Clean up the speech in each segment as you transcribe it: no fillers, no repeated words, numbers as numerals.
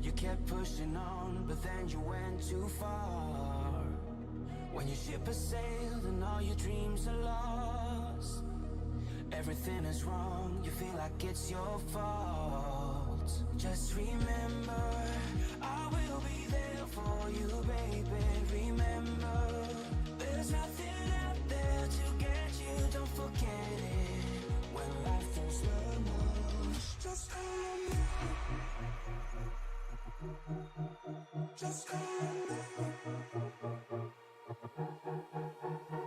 You kept pushing on, but then you went too far. When your ship has sailed and all your dreams are lost, everything is wrong, you feel like it's your fault. Just remember, I will be there for you, baby. Remember, there's nothing out there to get you, don't forget it. When life throws lemons, just call me. Just call me.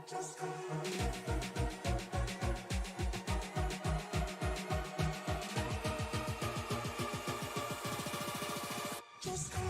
Just call me. Just call me.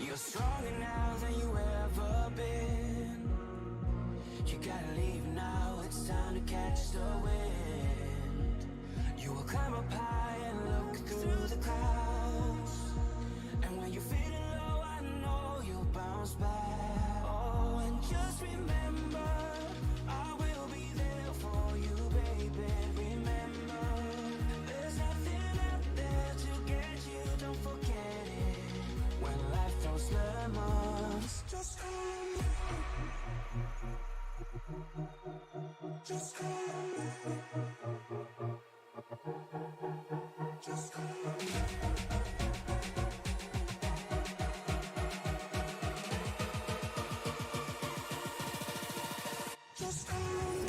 You're stronger now than you ever been. You gotta leave now, it's time to catch the wind. You will climb up high and look through the clouds, and when you're feeling low, I know you'll bounce back. Oh, and just remember, I will be there for you, baby. Remember, there's nothing out there to get you, don't forget it. When life throws lemons, just call me. Just call me. Just call me. Just call me.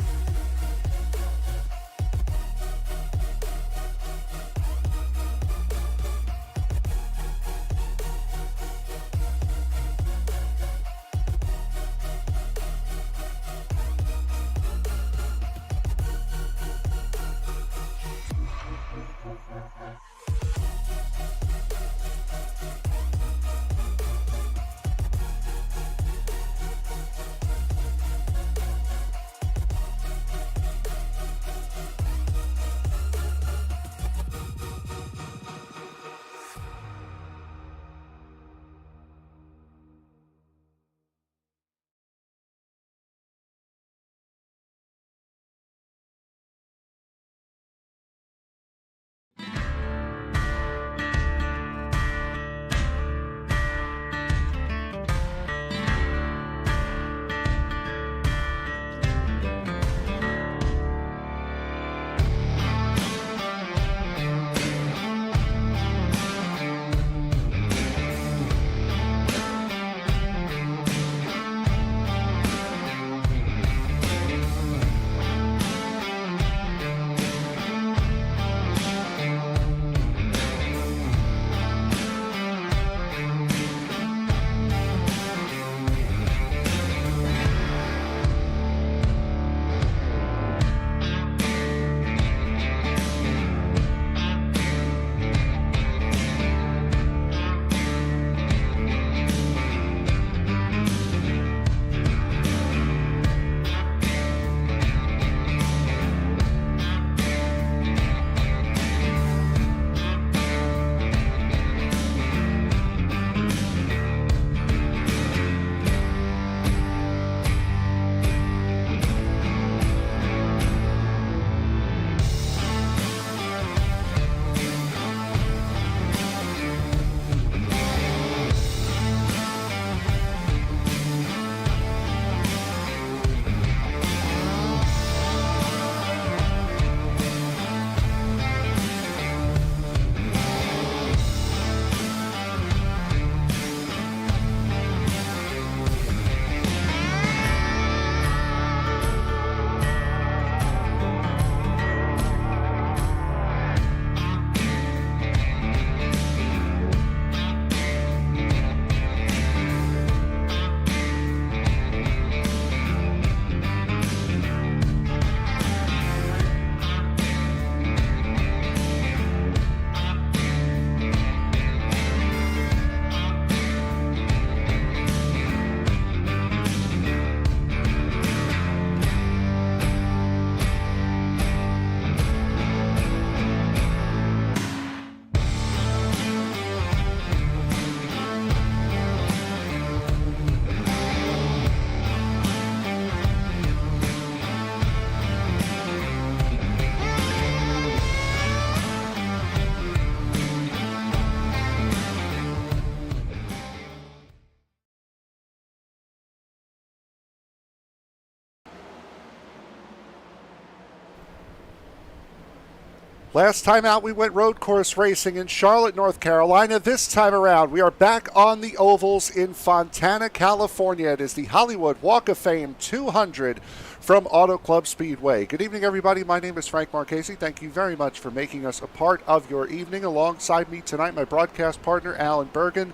Last time out, we went road course racing in Charlotte, North Carolina. This time around, we are back on the ovals in Fontana, California. It is the Hollywood Walk of Fame 200 from Auto Club Speedway. Good evening, everybody. My name is Frank Marchese. Thank you very much for making us a part of your evening. Alongside me tonight, my broadcast partner, Alan Bergen.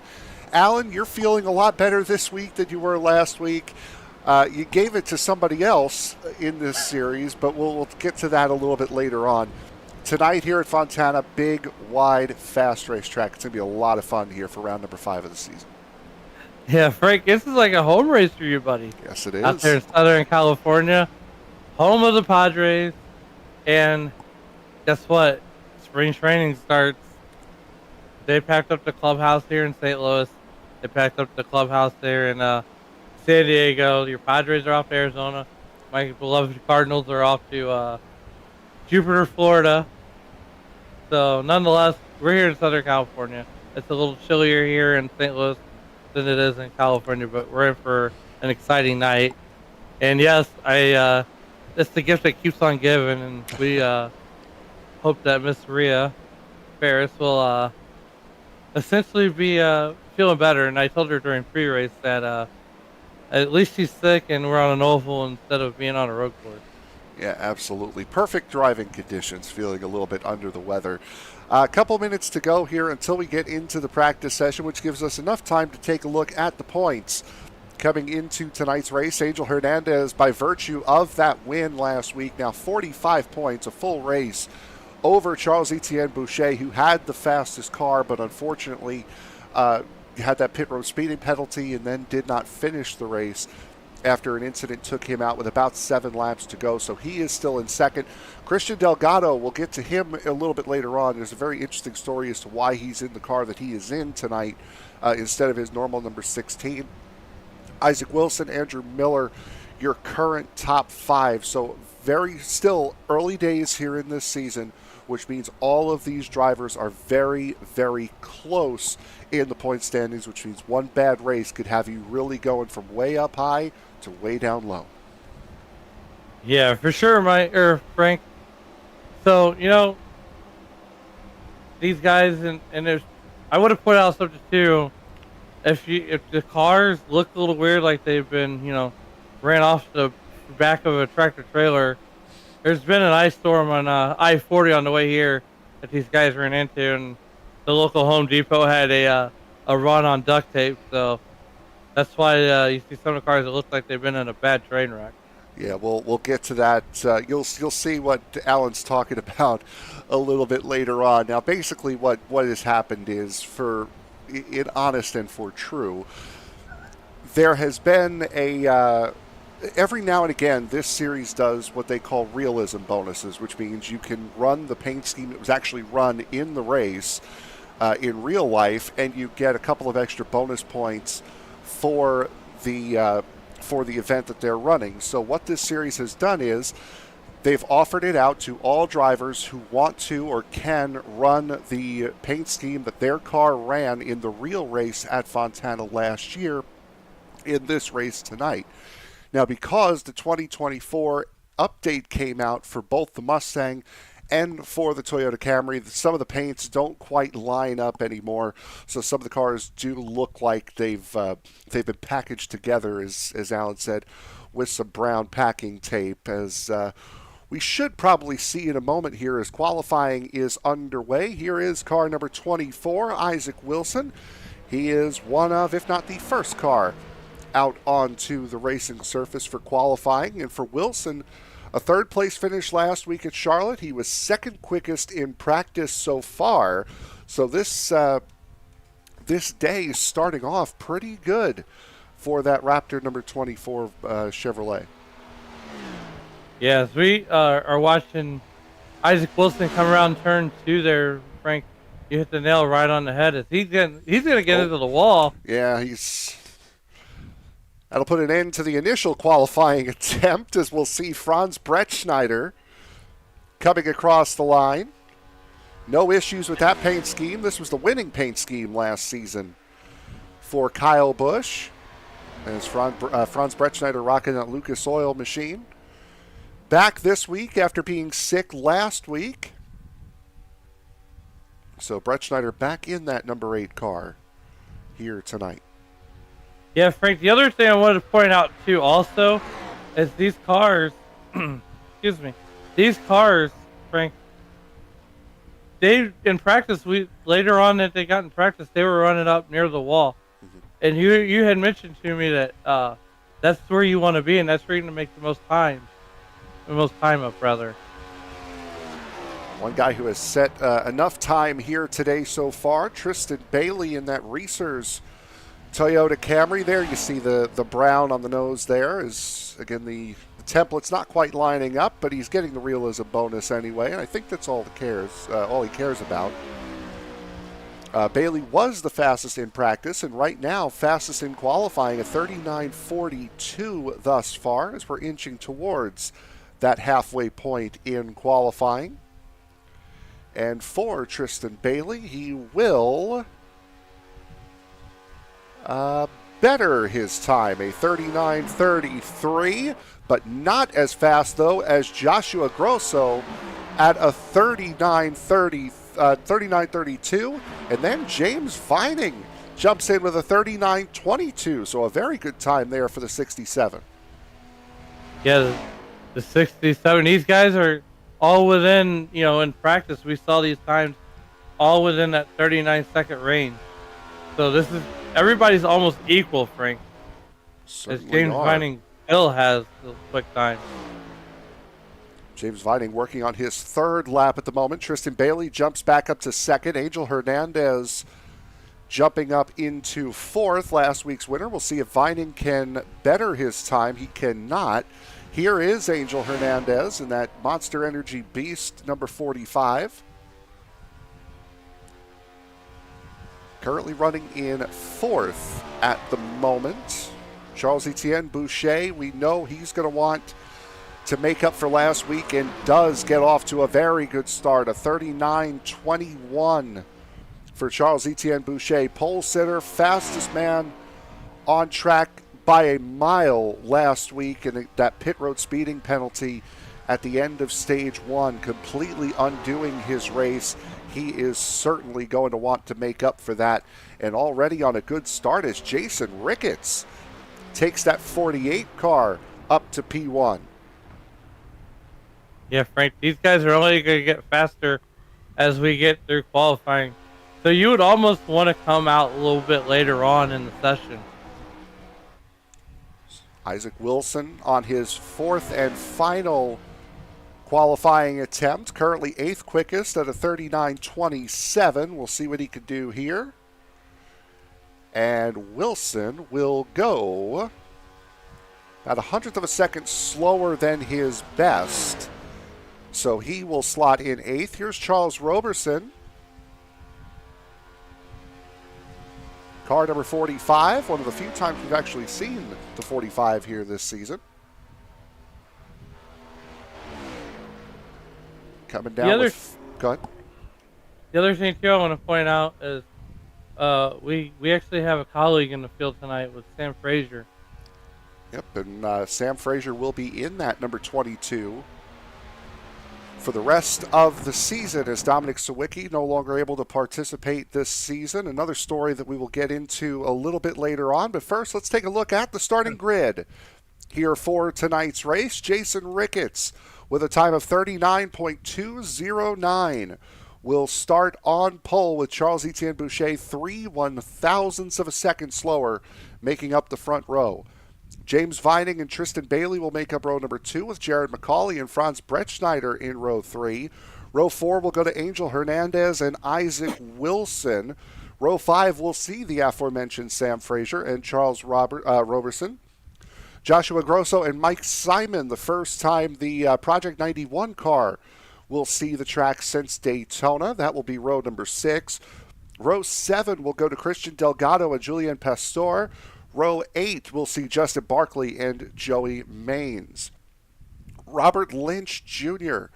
Alan, you're feeling a lot better this week than you were last week. You gave it to somebody else in this series, but we'll get to that a little bit later on. Tonight here at Fontana, big, wide, fast racetrack. It's going to be a lot of fun here for round number 5 of the season. Yeah, Frank, this is like a home race for you, buddy. Yes, it is. Out there in Southern California, home of the Padres. And guess what? Spring training starts. They packed up the clubhouse here in St. Louis. They packed up the clubhouse there in San Diego. Your Padres are off to Arizona. My beloved Cardinals are off to Jupiter, Florida. So, nonetheless, we're here in Southern California. It's a little chillier here in St. Louis than it is in California, but we're in for an exciting night. And yes, it's the gift that keeps on giving, and we hope that Miss Maria Ferris will essentially be feeling better. And I told her during pre-race that at least she's sick and we're on an oval instead of being on a road course. Yeah, absolutely. Perfect driving conditions, feeling a little bit under the weather. A couple minutes to go here until we get into the practice session, which gives us enough time to take a look at the points. Coming into tonight's race, Angel Hernandez, by virtue of that win last week, now 45 points, a full race over Charles-Etienne Boucher, who had the fastest car, but unfortunately had that pit road speeding penalty and then did not finish the race after an incident took him out with about 7 laps to go. So he is still in second. Christian Delgado, we'll get to him a little bit later on. There's a very interesting story as to why he's in the car that he is in tonight instead of his normal number 16. Isaac Wilson, Andrew Miller, your current top 5. So very still early days here in this season, which means all of these drivers are very, very close in the point standings, which means one bad race could have you really going from way up high to way down low. Yeah, for sure, Frank. So, these guys, and there's, I would have put out something too. If the cars look a little weird, like they've been, ran off the back of a tractor trailer, there's been an ice storm on I-40 on the way here that these guys ran into, and the local Home Depot had a run on duct tape, so that's why you see some of the cars that look like they've been in a bad train wreck. Yeah, we'll get to that. You'll see what Alan's talking about a little bit later on. Now, basically, what has happened is, for in honest and for true, there has been a every now and again this series does what they call realism bonuses, which means you can run the paint scheme that was actually run in the race in real life, and you get a couple of extra bonus points for the event that they're running. So what this series has done is they've offered it out to all drivers who want to or can run the paint scheme that their car ran in the real race at Fontana last year in this race tonight. Now, because the 2024 update came out for both the Mustang and for the Toyota Camry, some of the paints don't quite line up anymore. So some of the cars do look like they've been packaged together, as Alan said, with some brown packing tape. As we should probably see in a moment here as qualifying is underway. Here is car number 24, Isaac Wilson. He is one of, if not the first car out onto the racing surface for qualifying. And for Wilson, a third-place finish last week at Charlotte. He was second quickest in practice so far. So this day is starting off pretty good for that Raptor number 24 Chevrolet. Yes, we are watching Isaac Wilson come around turn 2 there, Frank. You hit the nail right on the head. He's going to get into the wall. Yeah, that'll put an end to the initial qualifying attempt, as we'll see Franz Brettschneider coming across the line. No issues with that paint scheme. This was the winning paint scheme last season for Kyle Busch. As Franz Brettschneider rocking that Lucas Oil machine. Back this week after being sick last week. So Brett Schneider back in that number 8 car here tonight. Yeah, Frank, the other thing I wanted to point out too also is these cars, excuse me, these cars, Frank, they, in practice, later on that they got in practice, they were running up near the wall. And you had mentioned to me that that's where you want to be, and that's where you're going to make the most time up, rather. One guy who has set enough time here today so far, Tristan Bailey in that Reese's Toyota Camry there. You see the brown on the nose there is, again, the template's not quite lining up, but he's getting the realism bonus anyway, and I think that's all he cares about. Bailey was the fastest in practice, and right now fastest in qualifying at 39.42 thus far, as we're inching towards that halfway point in qualifying. And for Tristan Bailey, he will better his time, a 39.33, but not as fast, though, as Joshua Grosso at a 39.32. And then James Vining jumps in with a 39.22, so a very good time there for the 67. Yeah, the 67. These guys are all within, in practice, we saw these times all within that 39-second range. So everybody's almost equal, Frank. Certainly as James Vining still has the quick time. James Vining working on his third lap at the moment. Tristan Bailey jumps back up to second. Angel Hernandez jumping up into fourth, last week's winner. We'll see if Vining can better his time. He cannot. Here is Angel Hernandez in that Monster Energy Beast number 45. Currently running in fourth at the moment. Charles-Etienne Boucher, we know he's going to want to make up for last week and does get off to a very good start. A 39.21 for Charles-Etienne Boucher. Pole sitter, fastest man on track by a mile last week, and that pit road speeding penalty at the end of stage one completely undoing his race. He is certainly going to want to make up for that, and already on a good start as Jason Ricketts takes that 48 car up to P1. Yeah, Frank, these guys are only going to get faster as we get through qualifying. So you would almost want to come out a little bit later on in the session. Isaac Wilson on his fourth and final qualifying attempt, currently eighth quickest at a 39.27. We'll see what he can do here. And Wilson will go about 100th of a second slower than his best. So he will slot in eighth. Here's Charles Roberson. Car number 45, one of the few times we've actually seen the 45 here this season. Coming down go ahead. The other thing, too, I want to point out is we actually have a colleague in the field tonight with Sam Frazier. Yep, and Sam Frazier will be in that number 22 for the rest of the season, as Dominic Sawicki no longer able to participate this season. Another story that we will get into a little bit later on. But first, let's take a look at the starting grid here for tonight's race. Jason Ricketts with a time of 39.209 will start on pole with Charles-Etienne Boucher 3/1000ths of a second slower, making up the front row. James Vining and Tristan Bailey will make up row number 2 with Jared McCauley and Franz Brettschneider in row 3. Row 4 will go to Angel Hernandez and Isaac Wilson. Row 5 will see the aforementioned Sam Frazier and Charles Roberson. Joshua Grosso and Mike Simon, the first time the Project 91 car will see the track since Daytona. That will be row number 6. Row 7 will go to Christian Delgado and Julian Pastor. Row 8 will see Justin Barkley and Joey Maines. Robert Lynch Jr.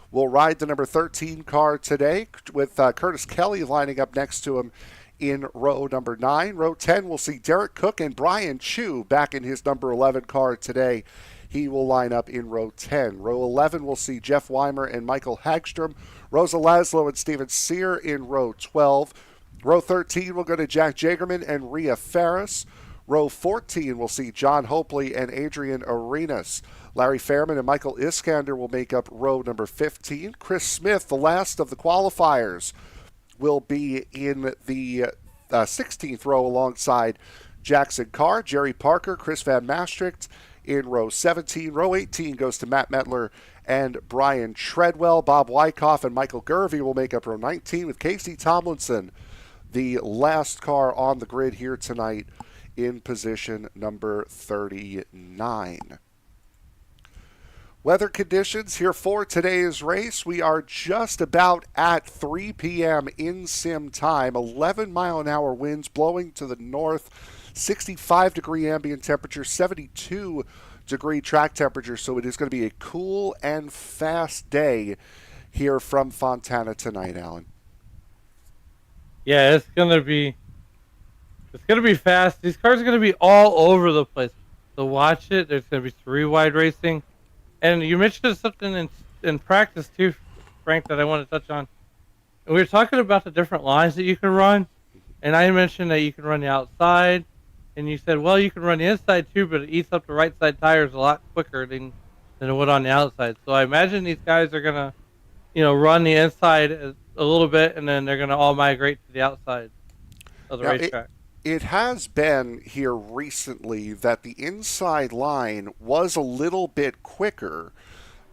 will ride the number 13 car today, with Curtis Kelly lining up next to him in row number 9. Row 10 will see Derek Cook and Brian Chu back in his number 11 car today He will line up in row 10. Row 11 will see Jeff Weimer and Michael Hagstrom. Rosa Laszlo and Steven Sear in row 12. Row 13 will go to Jack Jagerman and Rhea Ferris. Row 14 will see John Hopley and Adrian Arenas. Larry Fairman and Michael Iskander will make up row number 15. Chris Smith, the last of the qualifiers, will be in the 16th row alongside Jackson Carr, Jerry Parker, Chris Van Maastricht in row 17. Row 18 goes to Matt Metler and Brian Treadwell. Bob Wyckoff and Michael Gervey will make up row 19 with Casey Tomlinson, the last car on the grid here tonight, in position number 39. Weather conditions here for today's race. We are just about at 3 p.m. in sim time. 11-mile-an-hour winds blowing to the north. 65-degree ambient temperature, 72-degree track temperature. So it is going to be a cool and fast day here from Fontana tonight, Alan. Yeah, it's gonna be fast. These cars are gonna be all over the place. So watch it. There's gonna be 3-wide racing. And you mentioned something in practice too, Frank, that I want to touch on. We were talking about the different lines that you can run, and I mentioned that you can run the outside, and you said, well, you can run the inside too, but it eats up the right side tires a lot quicker than it would on the outside. So I imagine these guys are gonna, run the inside a little bit, and then they're gonna all migrate to the outside of the racetrack. It has been here recently that the inside line was a little bit quicker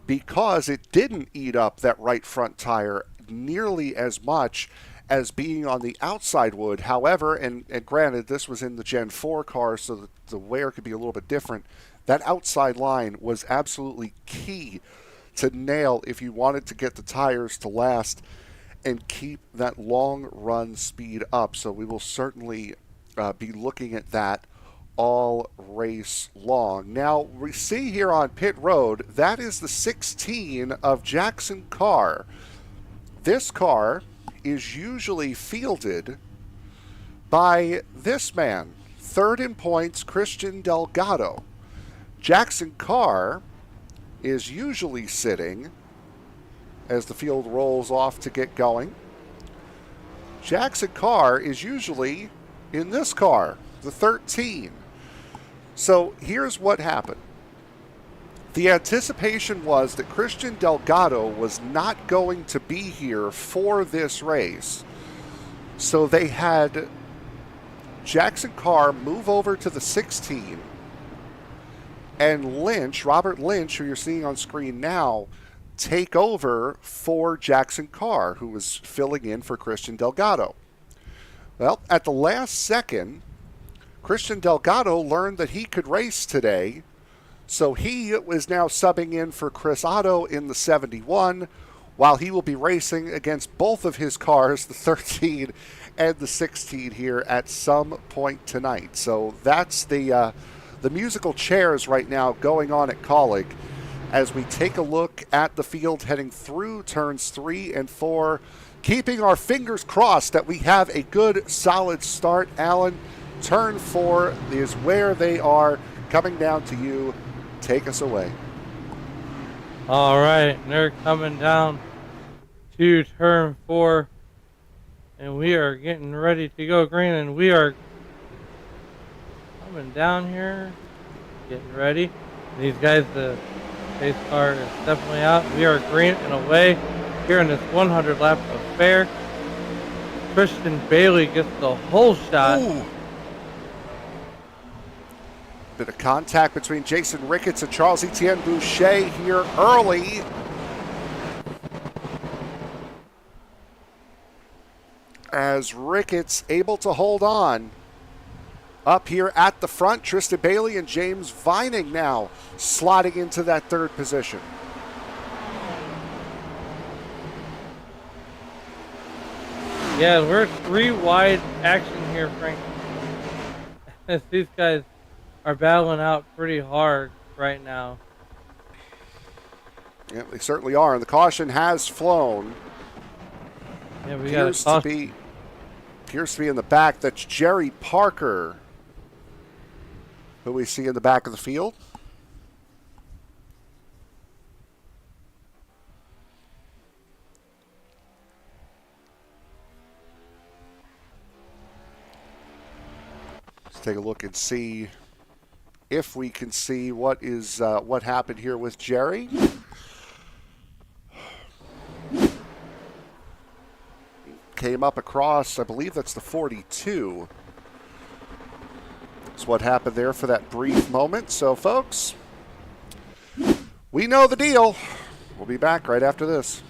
because it didn't eat up that right front tire nearly as much as being on the outside would. However, and granted, this was in the Gen 4 car, so the wear could be a little bit different. That outside line was absolutely key to nail if you wanted to get the tires to last and keep that long run speed up. So we will certainly be looking at that all race long. Now, we see here on pit road, that is the 16 of Jackson Carr. This car is usually fielded by this man, third in points, Christian Delgado. Jackson Carr is usually sitting as the field rolls off to get going. Jackson Carr is usually in this car, the 13. So here's what happened. The anticipation was that Christian Delgado was not going to be here for this race. So they had Jackson Carr move over to the 16, and Lynch, Robert Lynch, who you're seeing on screen now, take over for Jackson Carr, who was filling in for Christian Delgado. Well, at the last second, Christian Delgado learned that he could race today, so he is now subbing in for Chris Otto in the 71, while he will be racing against both of his cars, the 13 and the 16 here at some point tonight. So that's the musical chairs right now going on at Kaulig as we take a look at the field heading through turns 3 and 4, keeping our fingers crossed that we have a good, solid start. Alan, turn 4 is where they are, coming down to you. Take us away. All right, they're coming down to turn 4, and we are getting ready to go green, and we are coming down here, getting ready. These guys, the pace car is definitely out. We are green and away here in this 100 lap affair. Christian Bailey gets the whole shot. Ooh. Bit of contact between Jason Ricketts and Charles Etienne Boucher here early. As Ricketts able to hold on. Up here at the front, Tristan Bailey and James Vining now slotting into that third position. Yeah, we're 3 wide action here, Frank. As these guys are battling out pretty hard right now. Yeah, they certainly are. And the caution has flown. Yeah, we appears got to be in the back. That's Jerry Parker, who we see in the back of the field. Let's take a look and see if we can see what is what happened here with Jerry. Came up across, I believe that's the 42. That's what happened there for that brief moment. So, folks, we know the deal. We'll be back right after this.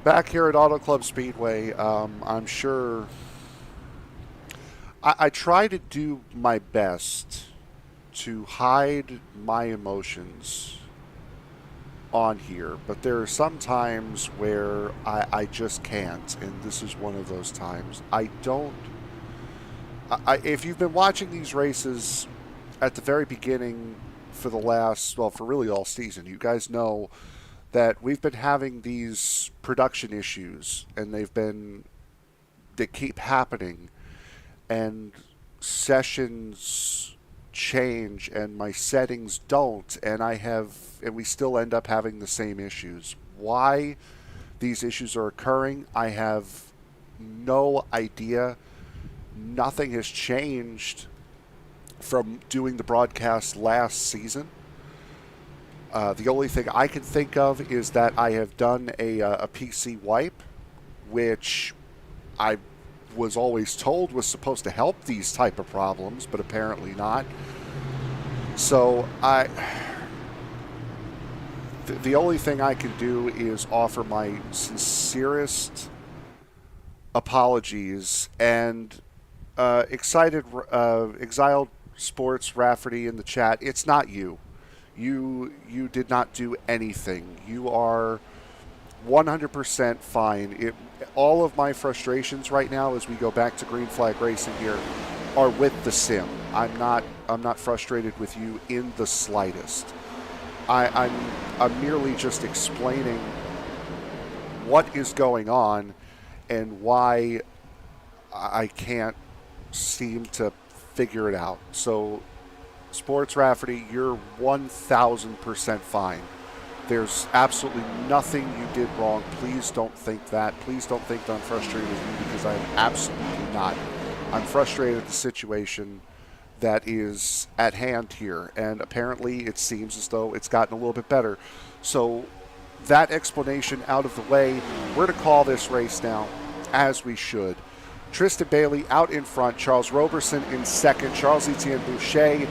back here at Auto Club Speedway. I'm sure I try to do my best to hide my emotions on here, but there are some times where I just can't, and this is one of those times. If you've been watching these races at the very beginning for the last, well, for really all season, you guys know that we've been having these production issues, and they keep happening, and sessions change and my settings don't, and we still end up having the same issues. Why these issues are occurring, I have no idea. Nothing has changed from doing the broadcast last season. The only thing I can think of is that I have done a PC wipe, which I was always told was supposed to help these type of problems, but apparently not. So the only thing I can do is offer my sincerest apologies, and Exiled Sports Rafferty in the chat, it's not you. You did not do anything. You are 100% fine. All of my frustrations right now, as we go back to Green Flag Racing here, are with the sim. I'm not frustrated with you in the slightest. I'm merely just explaining what is going on and why I can't seem to figure it out. So, Sports Rafferty, you're 1,000% fine. There's absolutely nothing you did wrong. Please don't think that. Please don't think that I'm frustrated with you, because I am absolutely not. I'm frustrated at the situation that is at hand here, and apparently it seems as though it's gotten a little bit better. So that explanation out of the way, we're to call this race now, as we should. Tristan Bailey out in front, Charles Roberson in second, Charles Etienne Boucher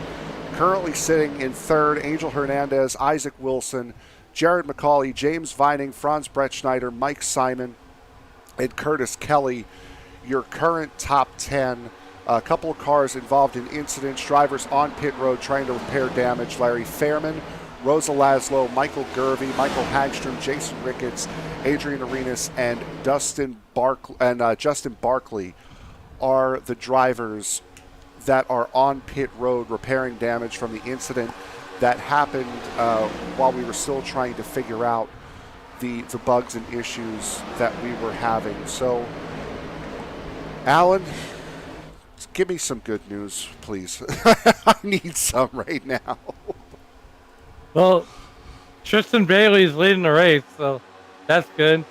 currently sitting in third, Angel Hernandez, Isaac Wilson, Jared McCauley, James Vining, Franz Bretschneider, Mike Simon, and Curtis Kelly, your current top 10. A couple of cars involved in incidents, drivers on pit road trying to repair damage. Larry Fairman, Rosa Laszlo, Michael Gervey, Michael Hagstrom, Jason Ricketts, Adrian Arenas, and Justin Barkley are the drivers that are on pit road repairing damage from the incident that happened while we were still trying to figure out the bugs and issues that we were having. So, Alan, give me some good news, please. I need some right now. Well, Tristan Bailey's leading the race, so that's good.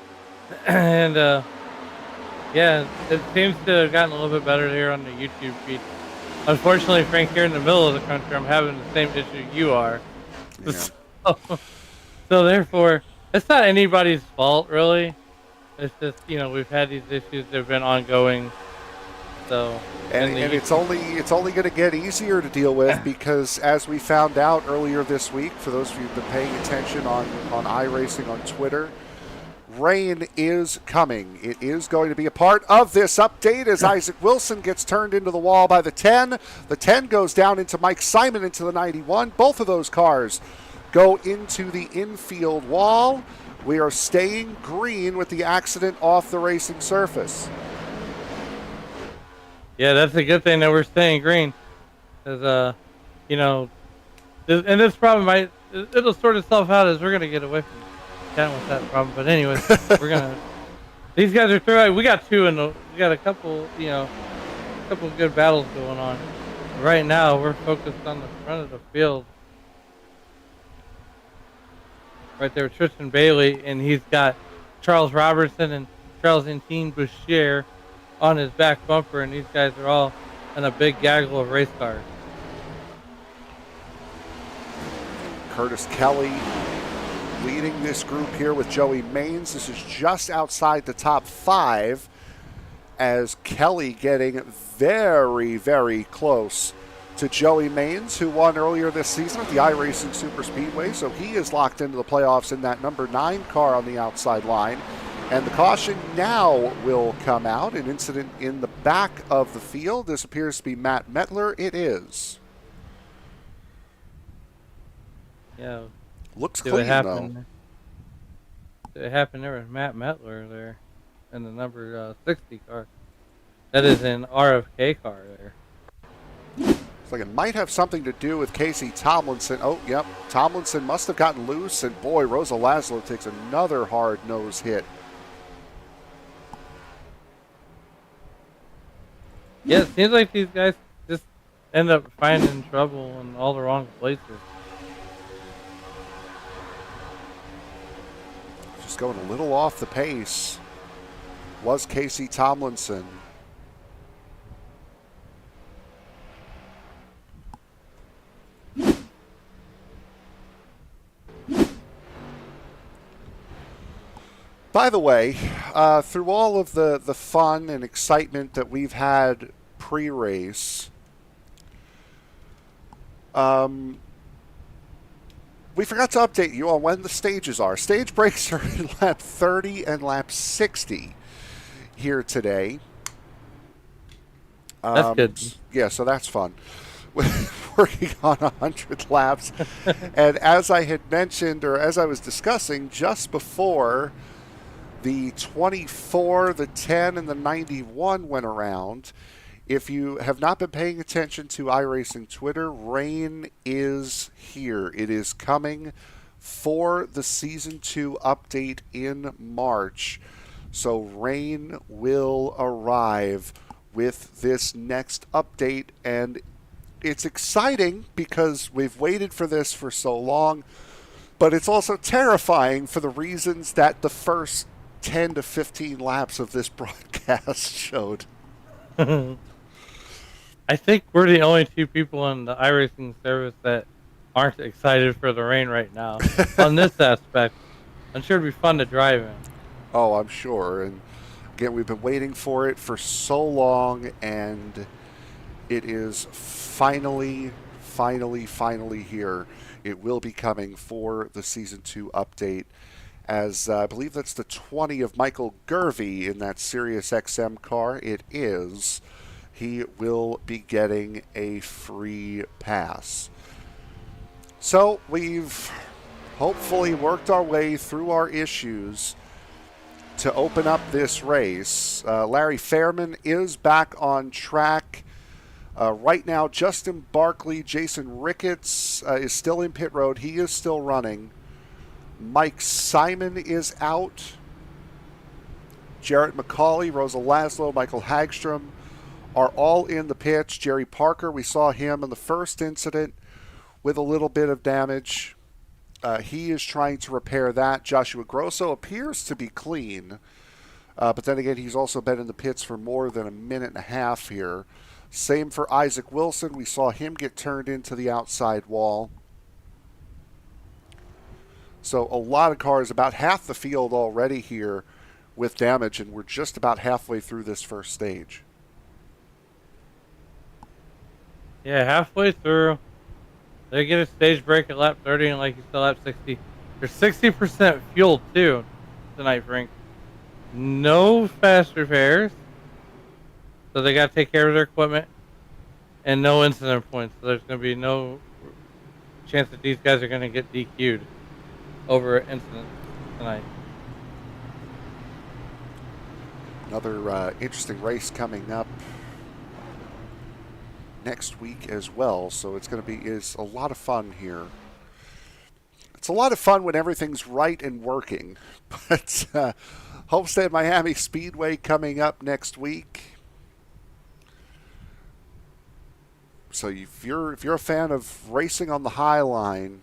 And, yeah, it seems to have gotten a little bit better here on the YouTube feed. Unfortunately, Frank, here in the middle of the country, I'm having the same issue you are. Yeah. So therefore, it's not anybody's fault, really. It's just, we've had these issues that have been ongoing. So, and it's only going to get easier to deal with, because as we found out earlier this week, for those of you who've been paying attention on iRacing on Twitter, rain is coming. It is going to be a part of this update as Isaac Wilson gets turned into the wall by the 10. The 10 goes down into Mike Simon into the 91. Both of those cars go into the infield wall. We are staying green with the accident off the racing surface. Yeah, that's a good thing that we're staying green. Because, and this problem it'll sort itself out as we're going to get away from chatting with that problem. But anyways, these guys are through. We got we got a couple of good battles going on. Right now, we're focused on the front of the field. Right there, Tristan Bailey, and he's got Charles Robertson and Charles Etienne Boucher on his back bumper, and these guys are all in a big gaggle of race cars. Curtis Kelly leading this group here with Joey Maines. This is just outside the top 5, as Kelly getting very, very close to Joey Maines, who won earlier this season at the iRacing Super Speedway. So he is locked into the playoffs in that number 9 car on the outside line. And the caution now will come out. An incident in the back of the field. This appears to be Matt Metler. It is. Yeah. Looks clean, though. It happened there with Matt Metler there in the number 60 car. That is an RFK car there. It's like it might have something to do with Casey Tomlinson. Oh, yep. Tomlinson must have gotten loose, and boy, Rosa Laszlo takes another hard nose hit. Yeah, it seems like these guys just end up finding trouble in all the wrong places. Just going a little off the pace was Casey Tomlinson. By the way, through all of the fun and excitement that we've had pre-race, we forgot to update you on when the stages are. Stage breaks are in lap 30 and lap 60 here today. That's good. Yeah, so that's fun. Working on 100 laps. And as I had mentioned, or as I was discussing just before the 24, the 10, and the 91 went around, if you have not been paying attention to iRacing Twitter, rain is here. It is coming for the Season 2 update in March. So rain will arrive with this next update, and it's exciting because we've waited for this for so long, but it's also terrifying for the reasons that the first 10 to 15 laps of this broadcast showed. I think we're the only two people in the iRacing service that aren't excited for the rain right now. On this aspect, I'm sure it'd be fun to drive in. Oh, I'm sure. And again, we've been waiting for it for so long, and it is finally here. It will be coming for the Season 2 update, as I believe that's the 20 of Michael Gervey in that Sirius XM car. It is. He will be getting a free pass. So we've hopefully worked our way through our issues to open up this race. Larry Fairman is back on track. Right now, Justin Barkley, Jason Ricketts is still in pit road. He is still running. Mike Simon is out. Jarrett McCauley, Rosa Laszlo, Michael Hagstrom are all in the pits. Jerry Parker, we saw him in the first incident with a little bit of damage. He is trying to repair that. Joshua Grosso appears to be clean, but then again, he's also been in the pits for more than a minute and a half here. Same for Isaac Wilson. We saw him get turned into the outside wall. So a lot of cars, about half the field already here with damage, and we're just about halfway through this first stage. Yeah, halfway through. They get a stage break at lap 30, and like you said, lap 60. There's 60% fuel, too, tonight, Frank. No fast repairs. So they got to take care of their equipment. And no incident points. So there's going to be no chance that these guys are going to get DQ'd over incident tonight. Another interesting race coming up next week as well, so it's going to be a lot of fun here. It's a lot of fun when everything's right and working. But Homestead Miami Speedway coming up next week. So if you're a fan of racing on the high line,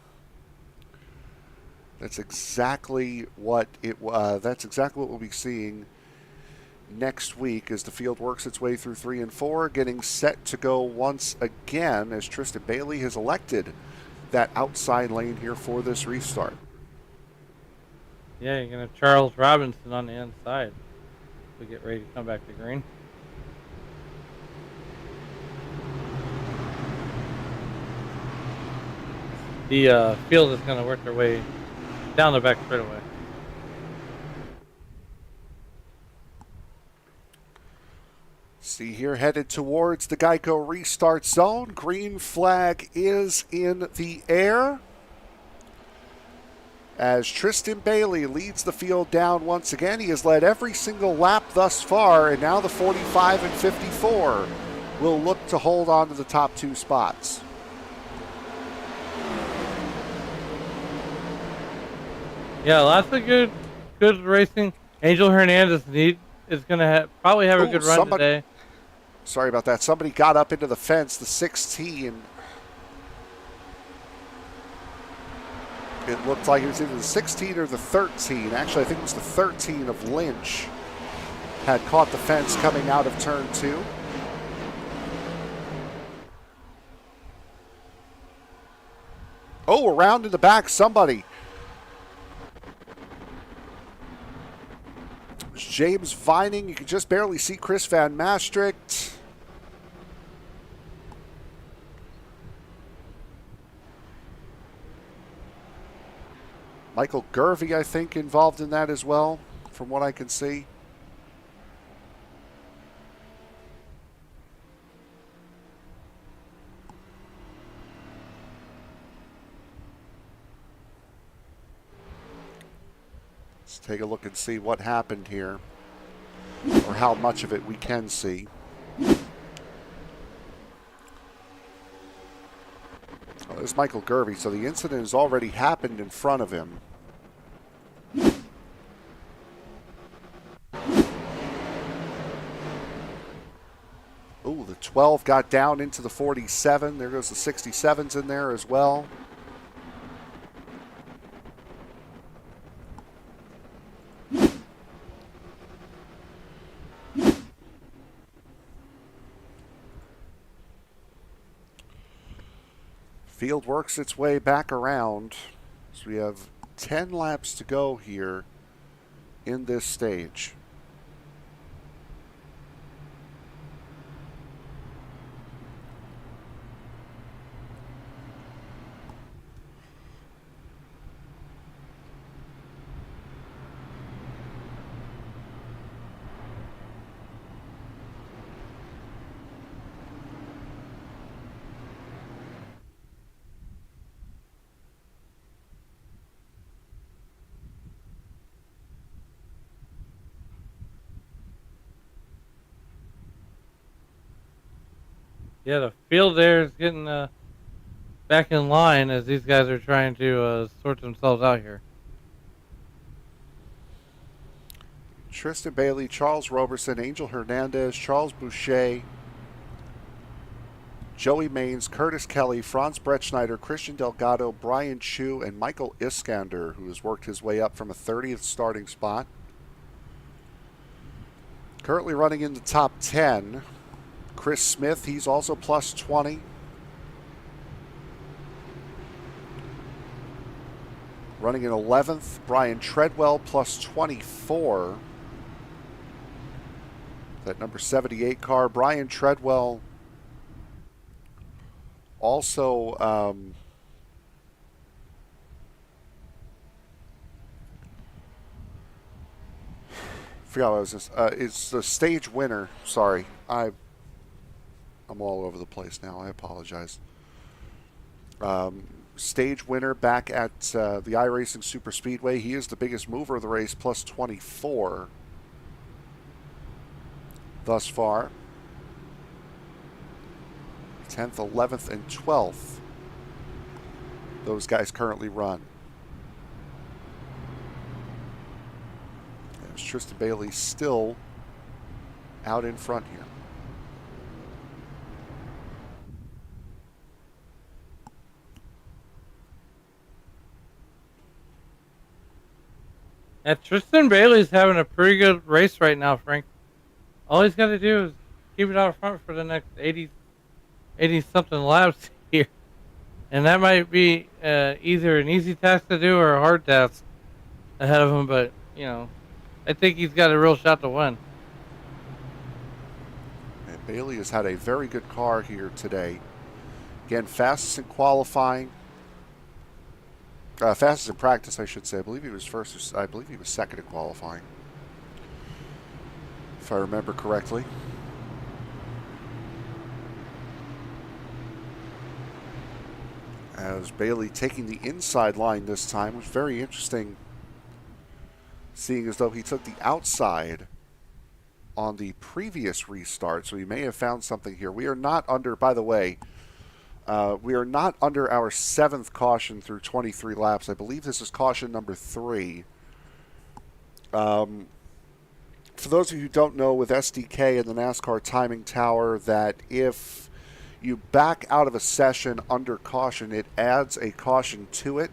that's exactly what we'll be seeing next week as the field works its way through 3 and 4, getting set to go once again as Tristan Bailey has elected that outside lane here for this restart. Yeah, you're going to have Charles Robinson on the inside. We get ready to come back to green. The field is going to work their way down the back straightaway. See here, headed towards the Geico restart zone. Green flag is in the air as Tristan Bailey leads the field down once again. He has led every single lap thus far, and now the 45 and 54 will look to hold on to the top two spots. Yeah, lots of good racing. Angel Hernandez is going to probably have a good run today. Sorry about that. Somebody got up into the fence, the 16. It looked like it was either the 16 or the 13. Actually, I think it was the 13 of Lynch. Had caught the fence coming out of turn 2. Oh, around in the back, somebody. James Vining. You can just barely see Chris Van Maastricht. Michael Gervey, I think, involved in that as well, from what I can see. Let's take a look and see what happened here, or how much of it we can see. Oh, there's Michael Gervey, so the incident has already happened in front of him. Ooh, the 12 got down into the 47. There goes the 67s in there as well. Field works its way back around. So we have 10 laps to go here in this stage. Yeah, the field there is getting back in line as these guys are trying to sort themselves out here. Tristan Bailey, Charles Roberson, Angel Hernandez, Charles Boucher, Joey Maines, Curtis Kelly, Franz Bretschneider, Christian Delgado, Brian Chu, and Michael Iskander, who has worked his way up from a 30th starting spot. Currently running in the top 10. Chris Smith, he's also plus 20. Running in 11th, Brian Treadwell plus 24. That number 78 car. Brian Treadwell also forgot what I was just, it's the stage winner. Sorry, I'm all over the place now. I apologize. Stage winner back at the iRacing Super Speedway. He is the biggest mover of the race, plus 24 thus far. 10th, 11th, and 12th. Those guys currently run. There's Tristan Bailey still out in front here. Yeah, Tristan Bailey's having a pretty good race right now, Frank. All he's got to do is keep it out front for the next 80-something laps here. And that might be either an easy task to do or a hard task ahead of him. But, you know, I think he's got a real shot to win. And Bailey has had a very good car here today. Again, fastest in qualifying. Fastest in practice, I should say. I believe he was first. I believe he was second in qualifying, if I remember correctly. As Bailey taking the inside line this time was very interesting, seeing as though he took the outside on the previous restart, so he may have found something here. We are not under, by the way, we are not under our 7th caution through 23 laps. I believe this is caution number 3. For those of you who don't know, with SDK and the NASCAR timing tower, that if you back out of a session under caution, it adds a caution to it.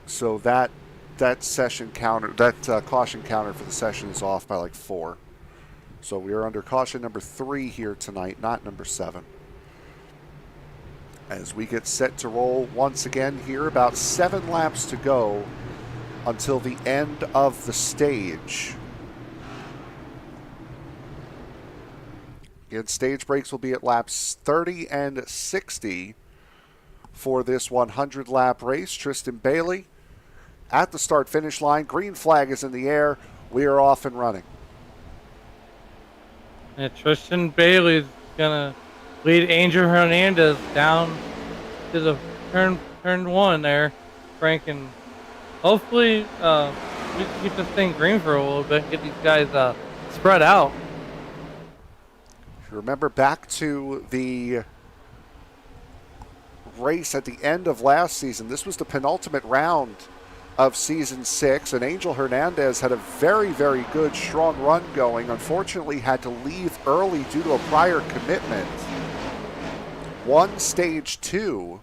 So that session counter, that caution counter for the session is off by like 4. So we are under caution number 3 here tonight, not number 7. As we get set to roll once again here, about 7 laps to go until the end of the stage. Again, stage breaks will be at laps 30 and 60 for this 100-lap race. Tristan Bailey at the start-finish line. Green flag is in the air. We are off and running. And Tristan Bailey's going to lead Angel Hernandez down to the turn 1 there, Frank, and hopefully we can keep this thing green for a little bit and get these guys spread out. If you remember back to the race at the end of last season, this was the penultimate round of Season 6, and Angel Hernandez had a very, very good, strong run going. Unfortunately, had to leave early due to a prior commitment. Won Stage 2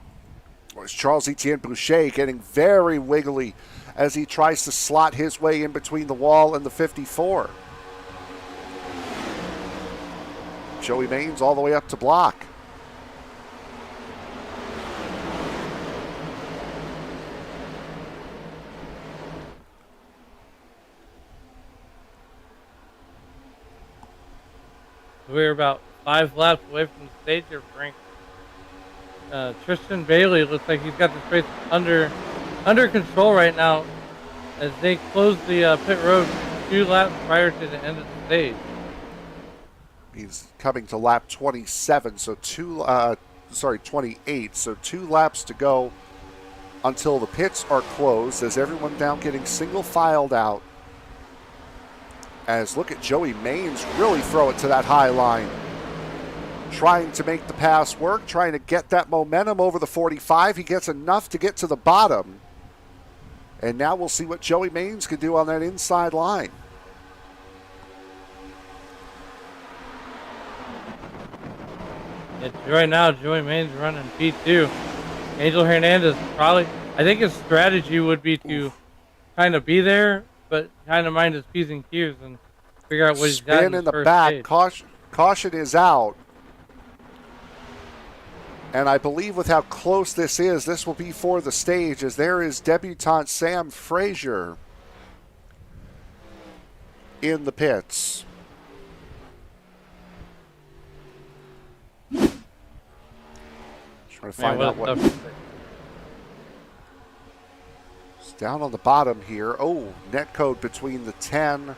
was Charles-Etienne Boucher, getting very wiggly as he tries to slot his way in between the wall and the 54. Joey Maines all the way up to block. We're about 5 laps away from the stage here, Frank. Tristan Bailey looks like he's got this race under control right now as they close the pit road 2 laps prior to the end of the stage. He's coming to lap 27, so 28, so 2 laps to go until the pits are closed, as everyone down getting single filed out. As look at Joey Maines really throw it to that high line. Trying to make the pass work, trying to get that momentum over the 45. He gets enough to get to the bottom. And now we'll see what Joey Maines can do on that inside line. Right now, Joey Maines running P2. Angel Hernandez probably, I think his strategy would be to kind of be there, but kind of mind his P's and Q's and figure out what he's got in the back. Caution is out. And I believe with how close this is, this will be for the stage, as there is debutant Sam Frazier in the pits. Trying to find out what. It's down on the bottom here. Oh, net code between the 10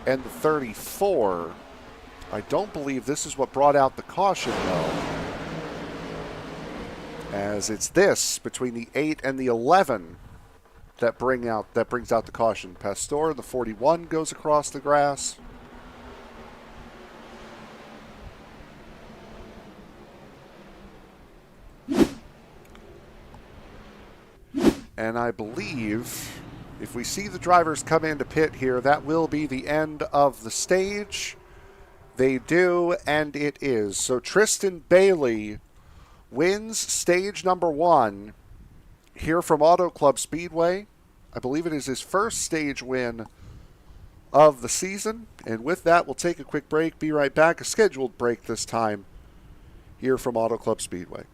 and the 34. I don't believe this is what brought out the caution, though. As it's this between the 8 and the 11 that brings out the caution. Pastor, the 41, goes across the grass. And I believe if we see the drivers come into pit here, that will be the end of the stage. They do, and it is. So Tristan Bailey wins stage number 1 here from Auto Club Speedway. I believe it is his first stage win of the season. And with that, we'll take a quick break. Be right back. A scheduled break this time here from Auto Club Speedway.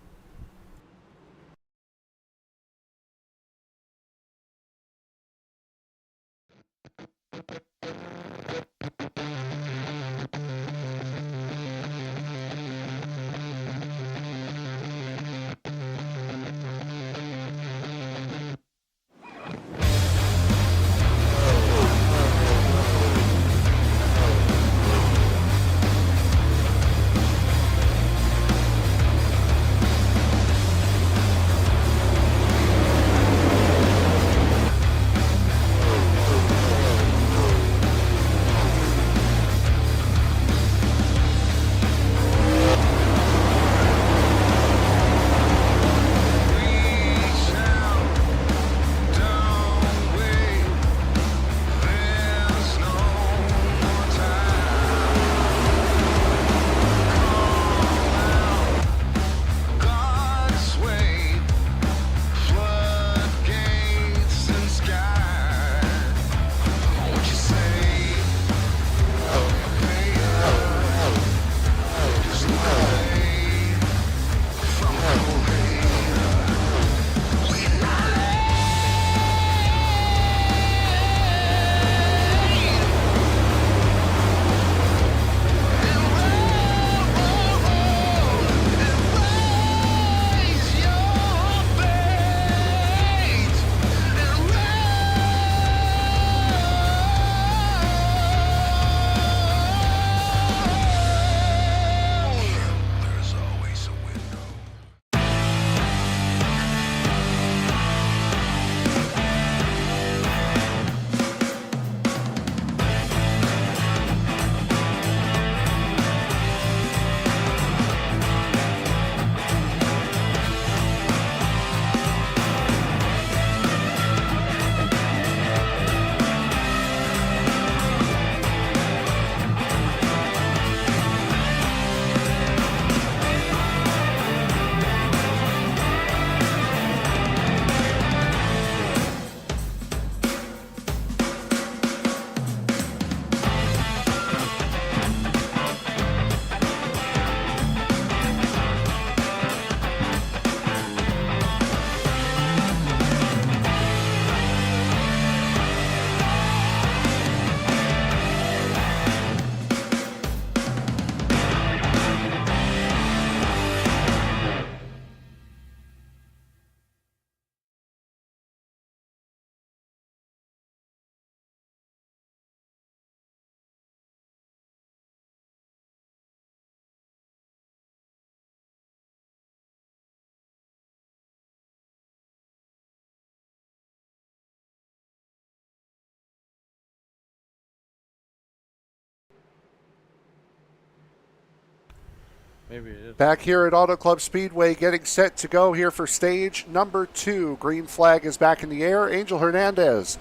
Maybe it is. Back here at Auto Club Speedway, getting set to go here for stage number 2. Green flag is back in the air. Angel Hernandez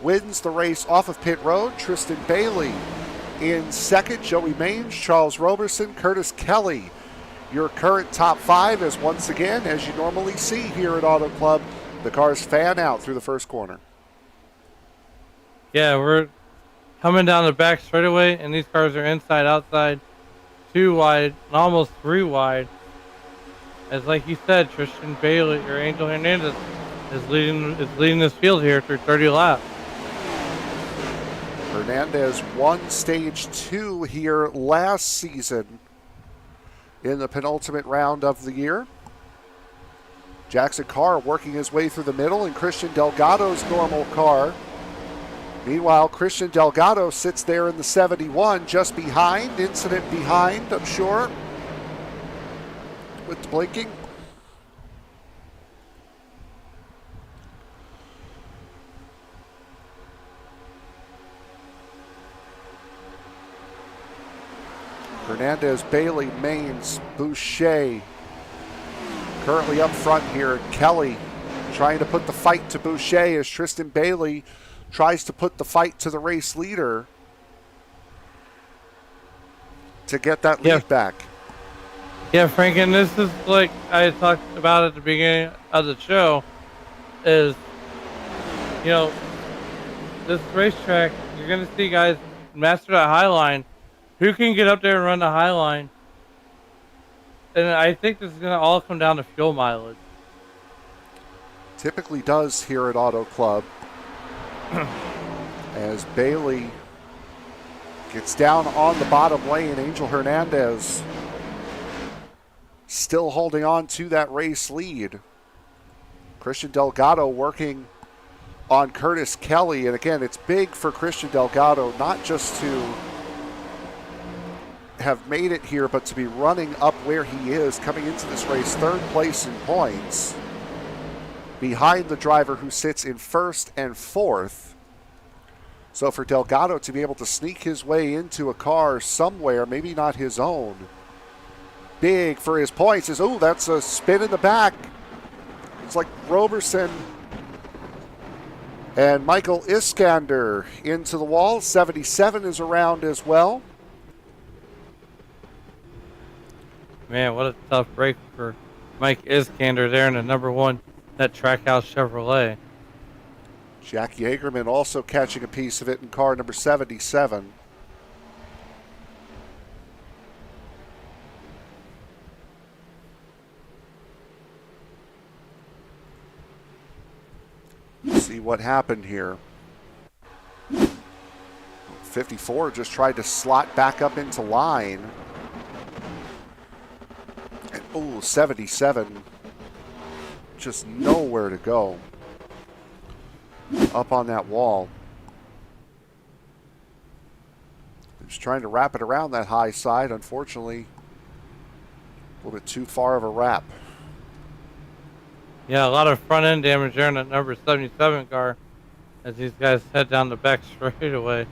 wins the race off of pit road. Tristan Bailey in second. Joey Mange, Charles Roberson, Curtis Kelly. Your current top 5 is once again, as you normally see here at Auto Club, the cars fan out through the first corner. Yeah, we're coming down the back straightaway, and these cars are inside, outside, 2 wide, and almost 3 wide. As like you said, Tristan Bailey or Angel Hernandez is leading this field here through 30 laps. Hernandez won stage 2 here last season in the penultimate round of the year. Jackson Carr working his way through the middle in Christian Delgado's normal car. Meanwhile, Christian Delgado sits there in the 71, just behind, incident behind, I'm sure, with the blinking. Hernandez, Bailey, Maines, Boucher currently up front here. Kelly trying to put the fight to Boucher as Tristan Bailey tries to put the fight to the race leader to get that lead back. Yeah, Frank, and this is like I talked about at the beginning of the show, is, you know, this racetrack, you're going to see guys master that high line. Who can get up there and run the high line? And I think this is going to all come down to fuel mileage. Typically does here at Auto Club. As Bailey gets down on the bottom lane, Angel Hernandez still holding on to that race lead. Christian Delgado working on Curtis Kelly. And again, it's big for Christian Delgado not just to have made it here, but to be running up where he is coming into this race, 3rd place in points, behind the driver who sits in 1st and 4th. So for Delgado to be able to sneak his way into a car somewhere, maybe not his own, big for his points. Is, oh, that's a spin in the back. It's like Roberson and Michael Iskander into the wall. 77 is around as well. Man, what a tough break for Mike Iskander there in the number 1, that Trackhouse Chevrolet. Jack Yeagerman also catching a piece of it in car number 77. Let's see what happened here. 54 just tried to slot back up into line. And, oh, 77 just nowhere to go up on that wall. Just trying to wrap it around that high side. Unfortunately, a little bit too far of a wrap. Yeah, a lot of front end damage there in that number 77 car as these guys head down the back straightaway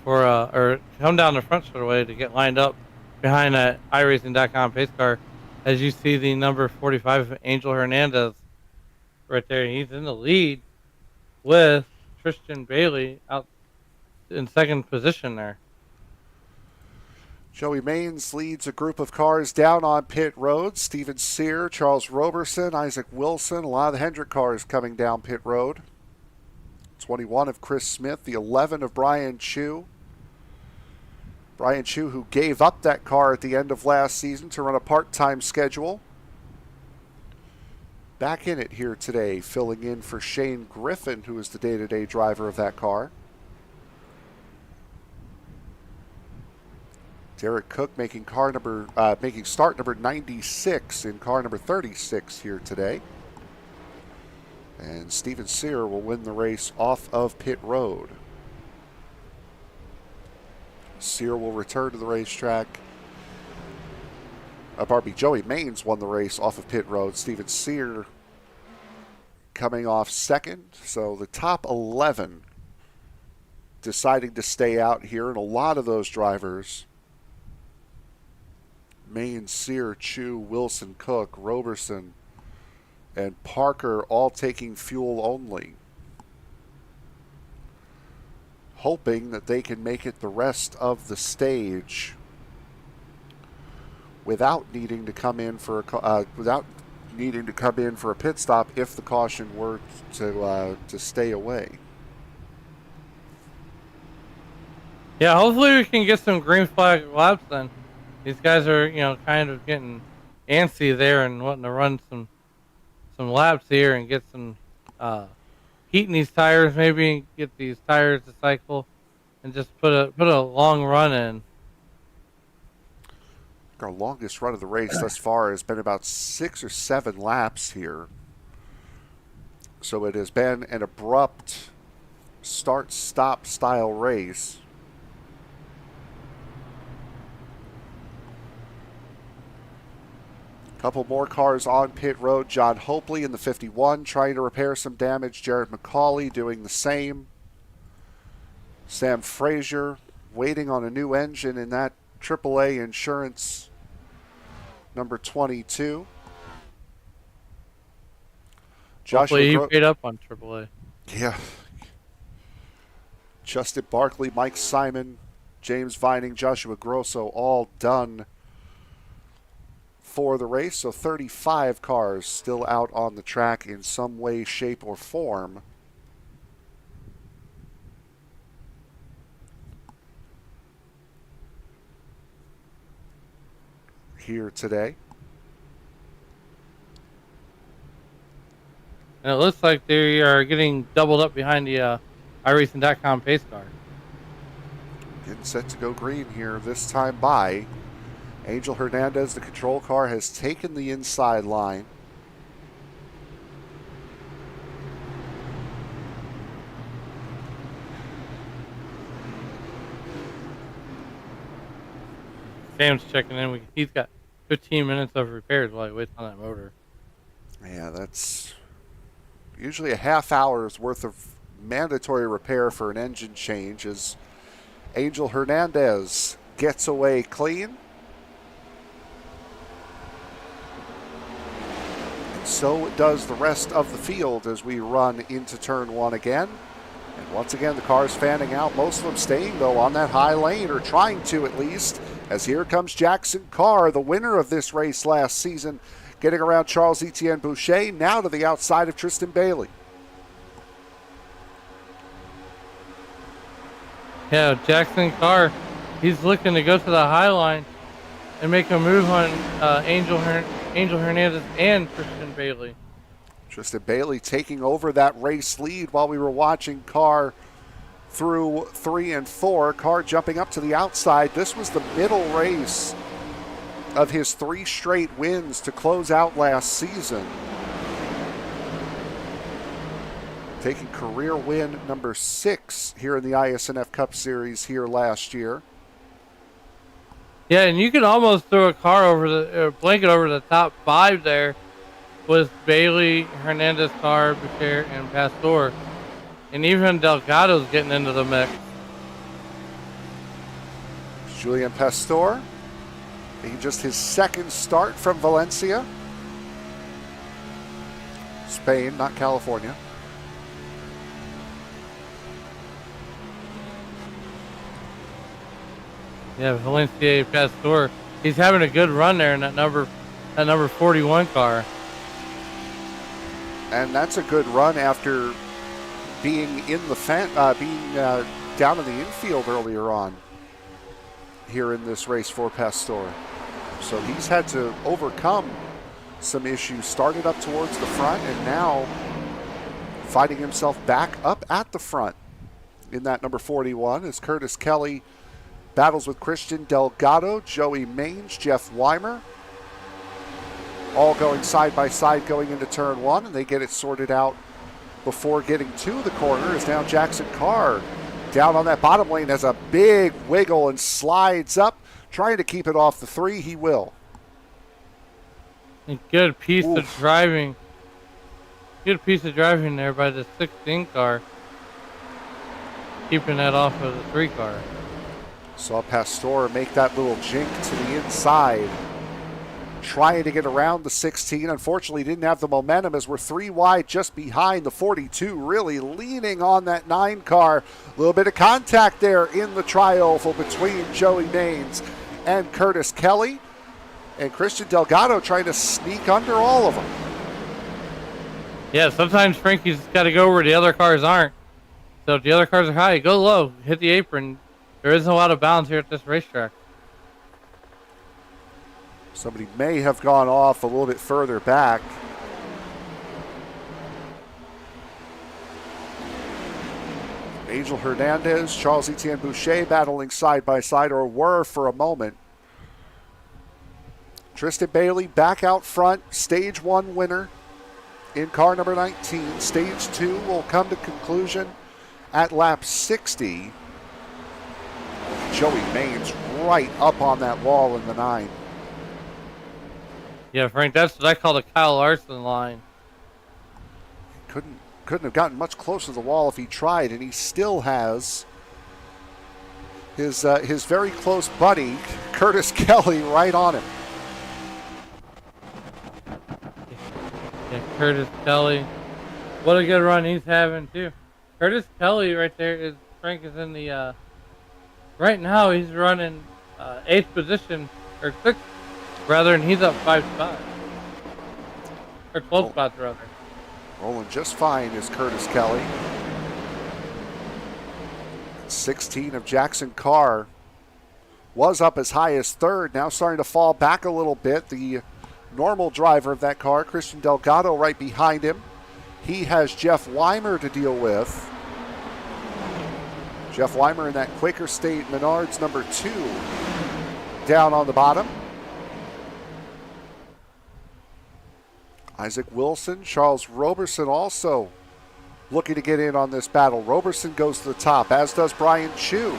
for or come down the front straightaway to get lined up behind that iRacing.com pace car. As you see the number 45 Angel Hernandez right there, he's in the lead with Tristan Bailey out in 2nd position there. Joey Maines leads a group of cars down on pit road. Steven Sear, Charles Roberson, Isaac Wilson, a lot of the Hendrick cars coming down pit road. 21 of Chris Smith, the 11 of Brian Chu. Brian Chu, who gave up that car at the end of last season to run a part-time schedule. Back in it here today, filling in for Shane Griffin, who is the day-to-day driver of that car. Derek Cook making start number 96 in car number 36 here today. And Steven Sear will win the race off of pit road. Sear will return to the racetrack. Joey Maines won the race off of pit road. Steven Sear coming off 2nd. So the top 11 deciding to stay out here, and a lot of those drivers Main, Sear, Chu, Wilson, Cook, Roberson, and Parker all taking fuel only, hoping that they can make it the rest of the stage without needing to come in for a pit stop if the caution were to stay away. Yeah, hopefully we can get some green flag laps then. These guys are, kind of getting antsy there and wanting to run some laps here and get some heat in these tires, maybe get these tires to cycle and just put a long run in. Our longest run of the race thus far has been about 6 or 7 laps here. So it has been an abrupt start-stop style race. Couple more cars on pit road. John Hopley in the 51 trying to repair some damage. Jared McCauley doing the same. Sam Frazier waiting on a new engine in that AAA Insurance number 22. Hopefully he paid up on AAA. Yeah. Justin Barkley, Mike Simon, James Vining, Joshua Grosso all done for the race. So 35 cars still out on the track in some way, shape, or form. Here today. And it looks like they are getting doubled up behind the iRacing.com pace car. Getting set to go green here this time by Angel Hernandez. The control car has taken the inside line. Sam's checking in. He's got 15 minutes of repairs while he waits on that motor. Yeah, that's usually a half hour's worth of mandatory repair for an engine change as Angel Hernandez gets away clean. And so does the rest of the field as we run into turn 1 again. And once again, the cars fanning out. Most of them staying, though, on that high lane, or trying to at least, as here comes Jackson Carr, the winner of this race last season, getting around Charles Etienne Boucher, now to the outside of Tristan Bailey. Yeah, Jackson Carr, he's looking to go to the high line and make a move on Angel Hernandez and Tristan Bailey. Tristan Bailey taking over that race lead while we were watching Carr through 3 and 4. Carr jumping up to the outside. This was the middle race of his 3 straight wins to close out last season. Taking career win number 6 here in the iSNF Cup Series here last year. Yeah, and you can almost throw a car over blanket over the top 5 there with Bailey, Hernandez, Carr, Boucher, and Pastor. And even Delgado's getting into the mix. Julian Pastor, just his second start from Valencia. Spain, not California. Yeah, Valencia Pastor. He's having a good run there in that number 41 car. And that's a good run after being in the down in the infield earlier on here in this race for Pastor. So he's had to overcome some issues. Started up towards the front and now finding himself back up at the front in that number 41 as Curtis Kelly battles with Christian Delgado, Joey Mange, Jeff Weimer, all going side by side going into turn 1, and they get it sorted out before getting to the corner. Is now Jackson Carr down on that bottom lane, has a big wiggle and slides up, trying to keep it off the 3. He will. A good piece of driving. Good piece of driving there by the 16 car. Keeping that off of the 3 car. Saw Pastor make that little jink to the inside trying to get around the 16. Unfortunately, didn't have the momentum as we're 3 wide just behind the 42, really leaning on that 9 car. A little bit of contact there in the tri-oval between Joey Maines and Curtis Kelly. And Christian Delgado trying to sneak under all of them. Yeah, sometimes Frankie's got to go where the other cars aren't. So if the other cars are high, go low, hit the apron. There isn't a lot of bounds here at this racetrack. Somebody may have gone off a little bit further back. Angel Hernandez, Charles Etienne Boucher battling side by side, or were for a moment. Tristan Bailey back out front, stage 1 winner in car number 19. Stage 2 will come to conclusion at lap 60. Joey Maines right up on that wall in the 9. Yeah, Frank, that's what I call the Kyle Larson line. Couldn't have gotten much closer to the wall if he tried, and he still has his very close buddy Curtis Kelly right on him. Yeah, Curtis Kelly. What a good run he's having too. Curtis Kelly right there is Frank is in the right now he's running 8th position or 6th rather, and he's up 5 spots. Or 12 spots rather. Rolling just fine is Curtis Kelly. 16 of Jackson Carr was up as high as 3rd, now starting to fall back a little bit. The normal driver of that car, Christian Delgado, right behind him. He has Jeff Weimer to deal with. Jeff Weimer in that Quaker State Menards number 2 down on the bottom. Isaac Wilson, Charles Roberson also looking to get in on this battle. Roberson goes to the top, as does Brian Chu.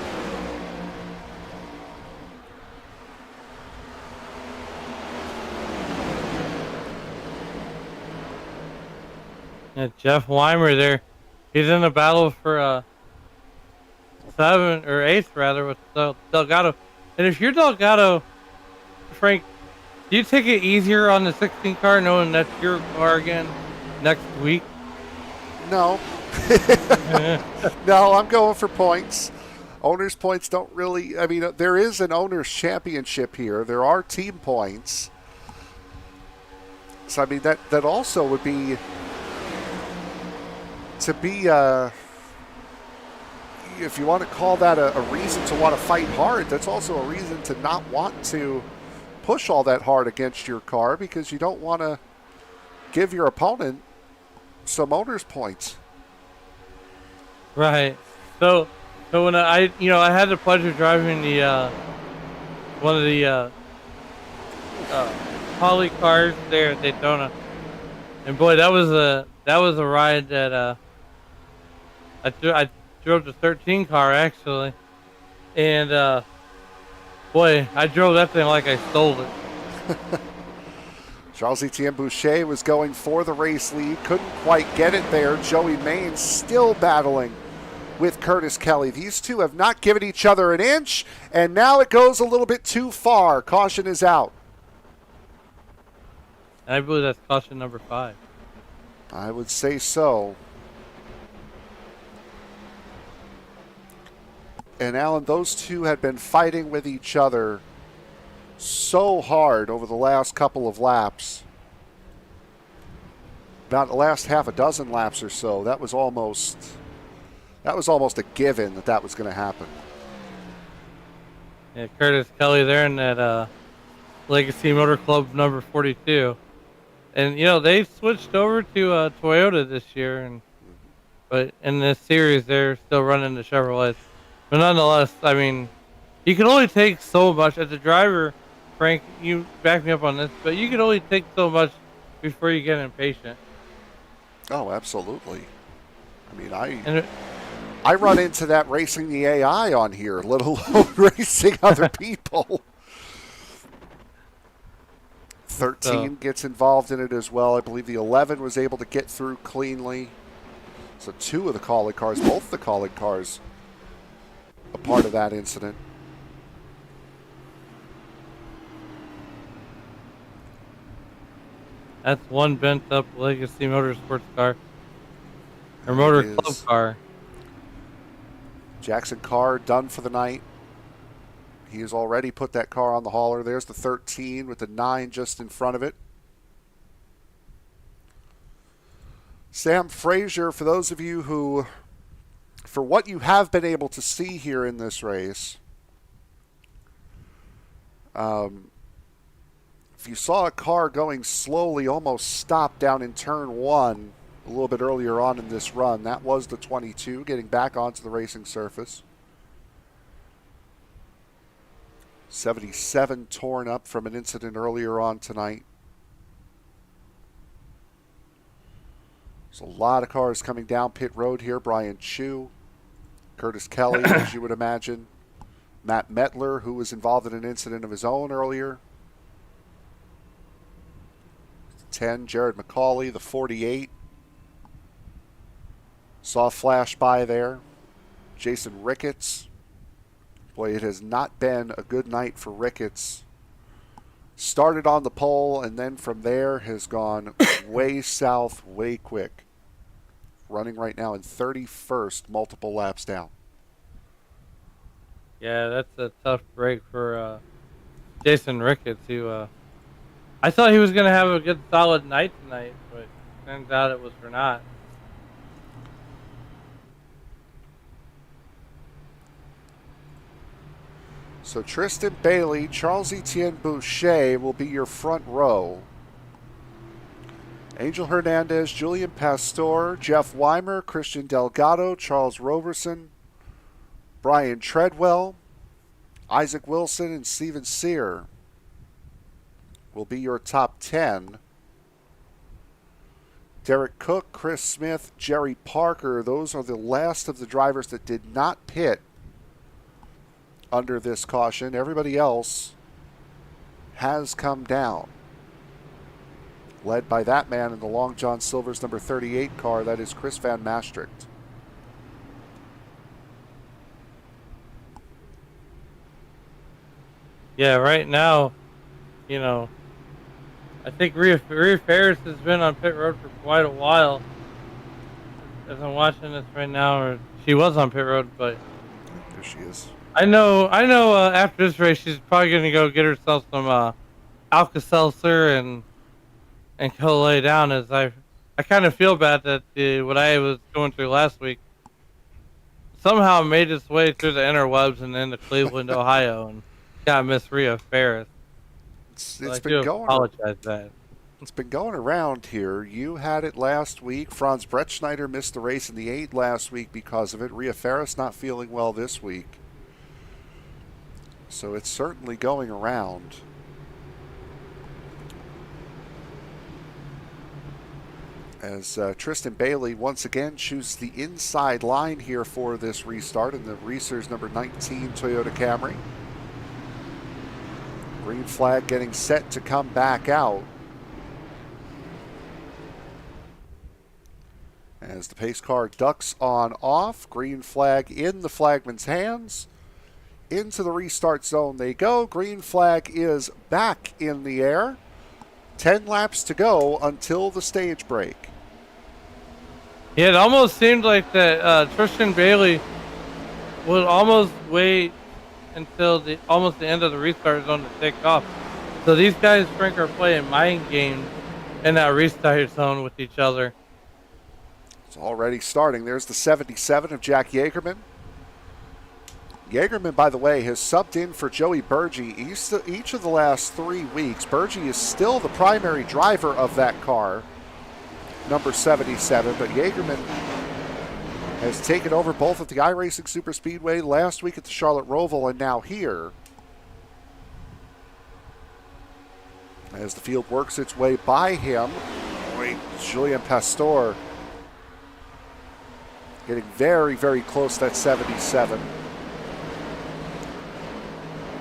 Yeah, Jeff Weimer there. He's in a battle for 7th or 8th rather with Delgado. And if you're Delgado, Frank, do you take it easier on the 16 car knowing that's your car again next week? No. No, I'm going for points. Owners' points don't really, I mean, there is an owners' championship here. There are team points. So, I mean, that also would be, to be, if you want to call that a reason to want to fight hard, that's also a reason to not want to push all that hard against your car, because you don't want to give your opponent some owner's points. Right. So when I had the pleasure of driving the one of the poly cars there at Daytona, and boy, that was a ride that I drove the 13 car actually, and boy, I drove that thing like I stole it. Charles Etienne Boucher was going for the race lead, couldn't quite get it there. Joey Maines still battling with Curtis Kelly. These two have not given each other an inch, and now it goes a little bit too far. Caution is out. And I believe that's caution number 5. I would say so. And Alan, those two had been fighting with each other so hard over the last couple of laps. About the last half a dozen laps or so. That was almost a given that was going to happen. Yeah, Curtis Kelly there in that Legacy Motor Club number 42. And they switched over to Toyota this year, but in this series they're still running the Chevrolets. But nonetheless, I mean, you can only take so much as a driver. Frank, you back me up on this, but you can only take so much before you get impatient. Oh, absolutely. I mean, I run into that racing the AI on here, let alone racing other people. 13 gets involved in it as well. I believe the 11 was able to get through cleanly. So 2 of the Kaulig cars, both the Kaulig cars, a part of that incident. That's one bent up Legacy Motorsports car or And it Motor Club is car. Jackson Carr done for the night. He has already put that car on the hauler. There's the 13 with the 9 just in front of it. Sam Frazier, for those of you who, for what you have been able to see here in this race, if you saw a car going slowly, almost stop down in turn 1 a little bit earlier on in this run, that was the 22 getting back onto the racing surface. 77 torn up from an incident earlier on tonight. There's a lot of cars coming down pit road here. Brian Chu, Curtis Kelly, as you would imagine. Matt Mettler, who was involved in an incident of his own earlier. 10, Jared McCauley, the 48. Saw a flash by there. Jason Ricketts. Boy, it has not been a good night for Ricketts. Started on the pole and then from there has gone way south, way quick. Running right now in 31st, multiple laps down. Yeah, that's a tough break for Jason Ricketts. Who I thought he was going to have a good solid night tonight, but turns out it was for not. So Tristan Bailey, Charles-Etienne Boucher will be your front row. Angel Hernandez, Julian Pastor, Jeff Weimer, Christian Delgado, Charles Roberson, Brian Treadwell, Isaac Wilson, and Steven Sear will be your top 10. Derek Cook, Chris Smith, Jerry Parker, those are the last of the drivers that did not pit under this caution. Everybody else has come down. Led by that man in the Long John Silver's number 38 car, that is Chris Van Maastricht. Yeah, right now, you know, I think Rhea Ferris has been on pit road for quite a while. As I'm watching this right now, or she was on pit road, but There she is. I know. After this race, she's probably gonna go get herself some Alka-Seltzer and go lay down. As I kind of feel bad that what I was going through last week somehow made its way through the interwebs and into Cleveland, Ohio, and got Miss Rhea Ferris. It's I been do going. apologize for that. It's been going around here. You had it last week. Franz Bretschneider missed the race in the 8 last week because of it. Rhea Ferris not feeling well this week. So it's certainly going around. As Tristan Bailey once again chooses the inside line here for this restart in the Reese's number 19 Toyota Camry. Green flag getting set to come back out. As the pace car ducks on off, green flag in the flagman's hands. Into the restart zone they go. Green flag is back in the air. 10 laps to go until the stage break. Yeah, it almost seemed like that Tristan Bailey would almost wait until almost the end of the restart zone to take off. So these guys, Frank, are playing mind games in that restart zone with each other. It's already starting. There's the 77 of Jack Yeagerman. Yeagerman, by the way, has subbed in for Joey Burgee each of the last 3 weeks. Burgee is still the primary driver of that car, number 77, but Yeagerman has taken over both at the iRacing Super Speedway, last week at the Charlotte Roval, and now here. As the field works its way by him, Julien Pastor getting very, very close to that 77.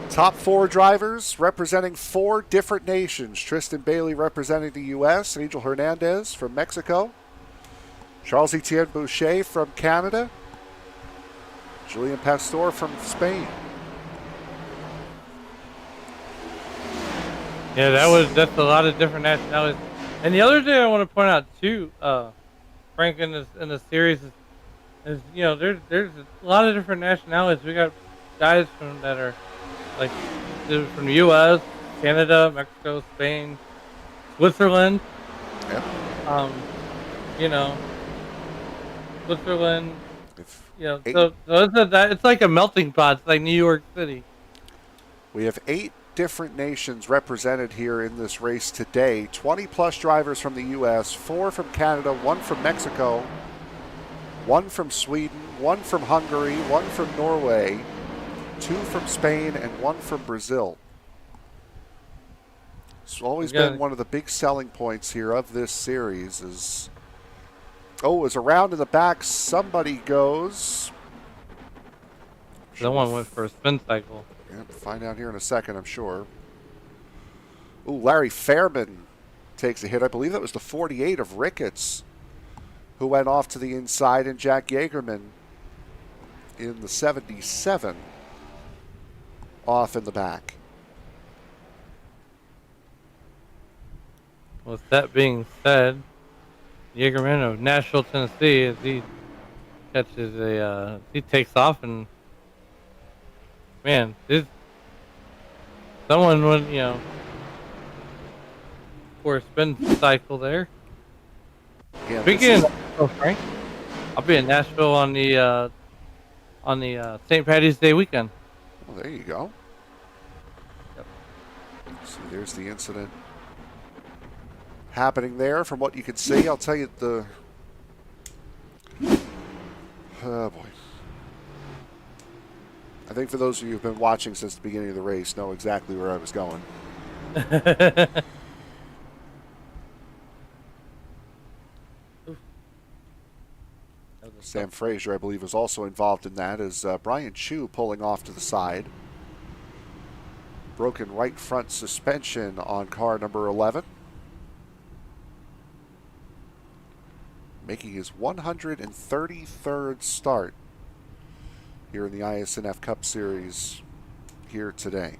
Top 4 drivers representing 4 different nations. Tristan Bailey representing the U.S., Angel Hernandez from Mexico, Charles-Etienne Boucher from Canada, Julien Pastor from Spain. Yeah, that's a lot of different nationalities. And the other thing I want to point out too, Frank, in the series is there's a lot of different nationalities. We got guys from that are like they're from the U.S., Canada, Mexico, Spain, Switzerland. Yep. You know, Switzerland. If eight, So it's like a melting pot. It's like New York City. we have 8 different nations represented here in this race today. 20 plus drivers from the U.S., 4 from Canada, 1 from Mexico, 1 from Sweden, 1 from Hungary, 1 from Norway, 2 from Spain, and 1 from Brazil. It's always been one of the big selling points here of this series is... Oh, is around in the back. Somebody goes. Someone went for a spin cycle. Yeah, find out here in a second, I'm sure. Ooh, Larry Fairman takes a hit. I believe that was the 48 of Ricketts who went off to the inside, and Jack Yeagerman in the 77 off in the back. With that being said, Yeagerman of Nashville, Tennessee, as he catches he takes off, and man, someone went, for a spin cycle there. Yeah, Speaking of Frank, I'll be in Nashville on the St. Patty's Day weekend. Well, there you go. Yep. See, there's the incident happening there. From what you can see, I'll tell you the... Oh, boy. I think for those of you who've been watching since the beginning of the race know exactly where I was going. Sam Frazier, I believe, was also involved in that as Brian Chu pulling off to the side. Broken right front suspension on car number 11. Making his 133rd start here in the iSNF Cup Series here today.